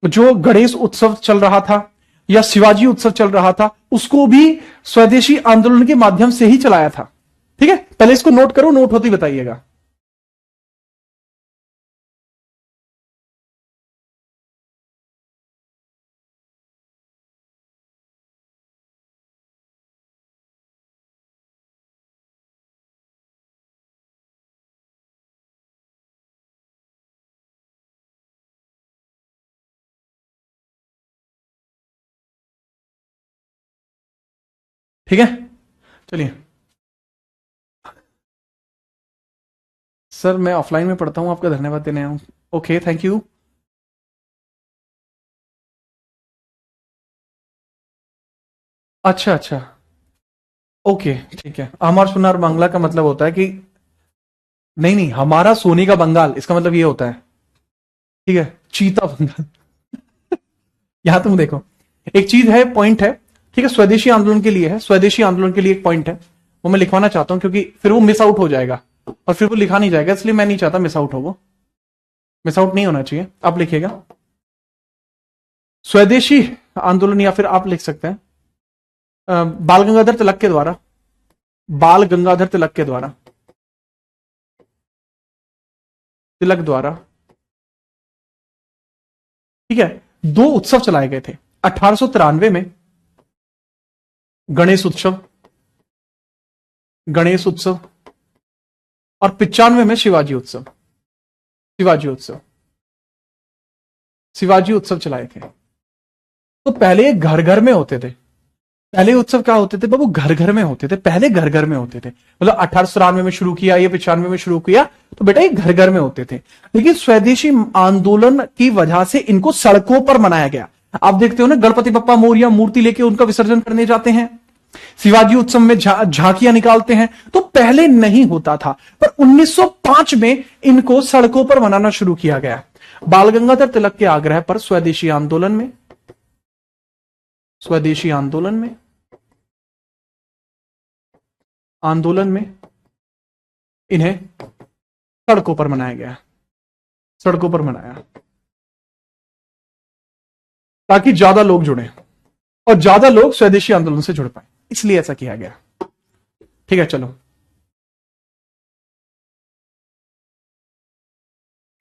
Speaker 1: जो गणेश उत्सव चल रहा था या शिवाजी उत्सव चल रहा था, उसको भी स्वदेशी आंदोलन के माध्यम से ही चलाया था। ठीक है, पहले इसको नोट करो, नोट होती बताइएगा। ठीक है, चलिए। सर मैं ऑफलाइन में पढ़ता हूं, आपका धन्यवाद देने आया हूं। Okay, thank you. अच्छा अच्छा, ओके, ठीक है। हमार सुनार बांग्ला का मतलब होता है कि नहीं नहीं, हमारा सोने का बंगाल, इसका मतलब ये होता है। ठीक है, चीता बंगाल। यहां तुम देखो, एक चीज है, पॉइंट है, ठीक है, स्वदेशी आंदोलन के लिए है, स्वदेशी आंदोलन के लिए एक पॉइंट है, वो मैं लिखवाना चाहता हूं, क्योंकि फिर वो मिस आउट हो जाएगा और फिर वो लिखा नहीं जाएगा, इसलिए मैं नहीं चाहता मिस आउट हो, वो मिस आउट नहीं होना चाहिए। आप लिखिएगा स्वदेशी आंदोलन, या फिर आप लिख सकते हैं बाल गंगाधर तिलक के द्वारा, बाल गंगाधर तिलक के द्वारा, तिलक द्वारा, ठीक है, दो उत्सव चलाए गए थे। 1893 में गणेश उत्सव, गणेश उत्सव, और 95 में शिवाजी उत्सव, शिवाजी उत्सव, शिवाजी उत्सव चलाए थे। तो पहले घर घर में होते थे, पहले उत्सव क्या होते थे बाबू? घर घर में होते थे, पहले घर घर में होते थे। मतलब 1893 में शुरू किया, ये 95 में शुरू किया, तो बेटा ये घर घर में होते थे। लेकिन स्वदेशी आंदोलन की वजह से इनको सड़कों पर मनाया गया। आप देखते हो ना, गणपति बप्पा मोरिया मूर्ति लेके उनका विसर्जन करने जाते हैं, शिवाजी उत्सव में झांकियां निकालते हैं। तो पहले नहीं होता था, पर 1905 में इनको सड़कों पर मनाना शुरू किया गया। बाल गंगाधर तिलक के आग्रह पर स्वदेशी आंदोलन में इन्हें सड़कों पर मनाया गया, सड़कों पर मनाया, ताकि ज्यादा लोग जुड़े और ज्यादा लोग स्वदेशी आंदोलन से जुड़ पाए, इसलिए ऐसा किया गया। ठीक है, चलो।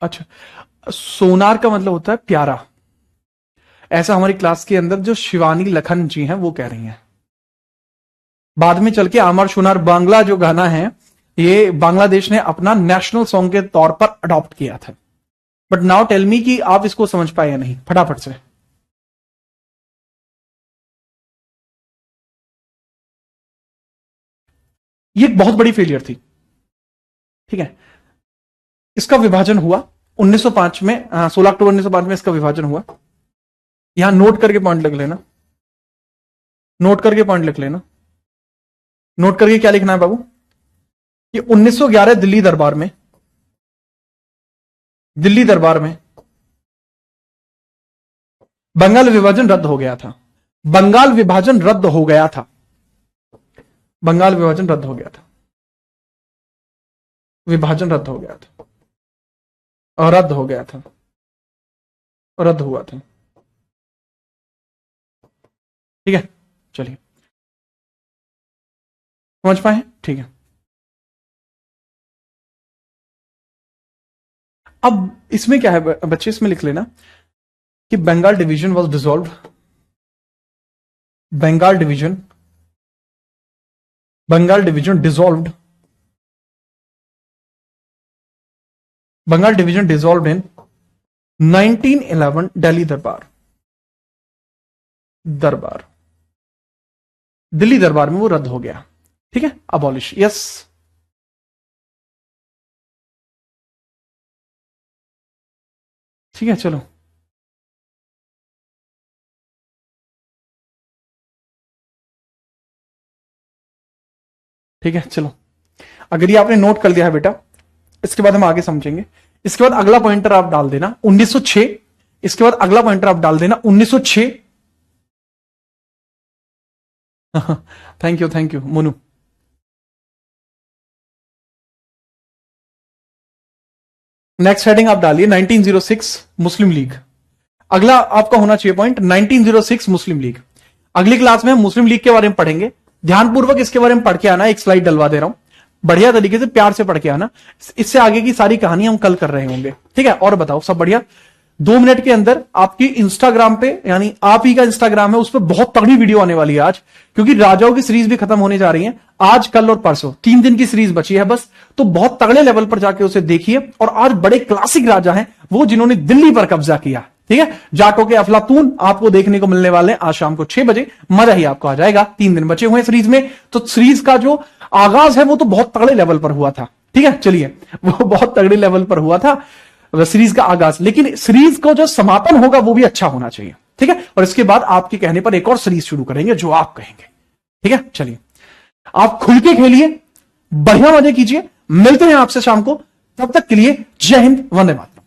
Speaker 1: अच्छा, सोनार का मतलब होता है प्यारा, ऐसा हमारी क्लास के अंदर जो शिवानी लखन जी हैं वो कह रही हैं। बाद में चल के आमर सोनार बांग्ला जो गाना है, ये बांग्लादेश ने अपना नेशनल सॉन्ग के तौर पर अडॉप्ट किया था। बट नाउ टेल मी कि आप इसको समझ पाए या नहीं, फटाफट से। ये एक बहुत बड़ी फेलियर थी, ठीक है। इसका विभाजन हुआ 1905 में, 16 अक्टूबर 1905 में इसका विभाजन हुआ। यहां नोट करके पॉइंट लिख लेना, नोट करके पॉइंट लिख लेना। नोट करके क्या लिखना है बाबू, कि 1911 दिल्ली दरबार में बंगाल विभाजन रद्द हो गया था। बंगाल विभाजन रद्द हो गया था। बंगाल विभाजन रद्द हो गया था। विभाजन रद्द हो गया था और रद्द हो गया था, रद्द हुआ था। ठीक है, चलिए, समझ पाए? ठीक है। अब इसमें क्या है बच्चे, इसमें लिख लेना कि Bengal division was dissolve, Bengal division dissolved, Bengal division dissolved in 1911 Delhi Durbar Delhi दरबार में वो रद्द हो गया। ठीक है, अबॉलिश, यस। ठीक है, चलो। ठीक है, चलो। अगर ये आपने नोट कर लिया है बेटा, इसके बाद हम आगे समझेंगे। इसके बाद अगला पॉइंटर आप डाल देना 1906। इसके बाद अगला पॉइंटर आप डाल देना 1906। Thank you Monu. Next heading आप डालिए 1906 मुस्लिम लीग। अगला आपका होना चाहिए पॉइंट 1906 मुस्लिम लीग। अगली क्लास में हम मुस्लिम लीग के बारे में पढ़ेंगे। ध्यानपूर्वक इसके बारे में पढ़ के आना। एक स्लाइड डलवा दे रहा हूं, बढ़िया तरीके से प्यार से पढ़ के आना। इससे आगे की सारी कहानी हम कल कर रहे होंगे। ठीक है, और बताओ सब बढ़िया? 2 मिनट के अंदर आपकी इंस्टाग्राम पे, यानी आप ही का इंस्टाग्राम है, उस पर बहुत तगड़ी वीडियो आने वाली है आज, क्योंकि राजाओं की सीरीज भी खत्म होने जा रही है। आज, कल और परसों 3 दिन की सीरीज बची है बस। तो बहुत तगड़े लेवल पर जाके उसे देखिए। और आज बड़े क्लासिक राजा हैं वो, जिन्होंने दिल्ली पर कब्जा किया। ठीक है, जाटों के अफलातून आपको देखने को मिलने वाले हैं आज शाम को 6 बजे। मजा ही आपको आ जाएगा। 3 दिन बचे हुए सीरीज में, तो सीरीज का जो आगाज है वो तो बहुत तगड़े लेवल पर हुआ था। ठीक है, चलिए, वो बहुत तगड़े लेवल पर हुआ था सीरीज का आगाज, लेकिन सीरीज को जो समापन होगा वो भी अच्छा होना चाहिए। ठीक है, और इसके बाद आपके कहने पर एक और सीरीज शुरू करेंगे जो आप कहेंगे। ठीक है, चलिए, आप खुल के खेलिए, बढ़िया मजे कीजिए। मिलते हैं आपसे शाम को, तब तक के लिए जय हिंद, वंदे मातरम।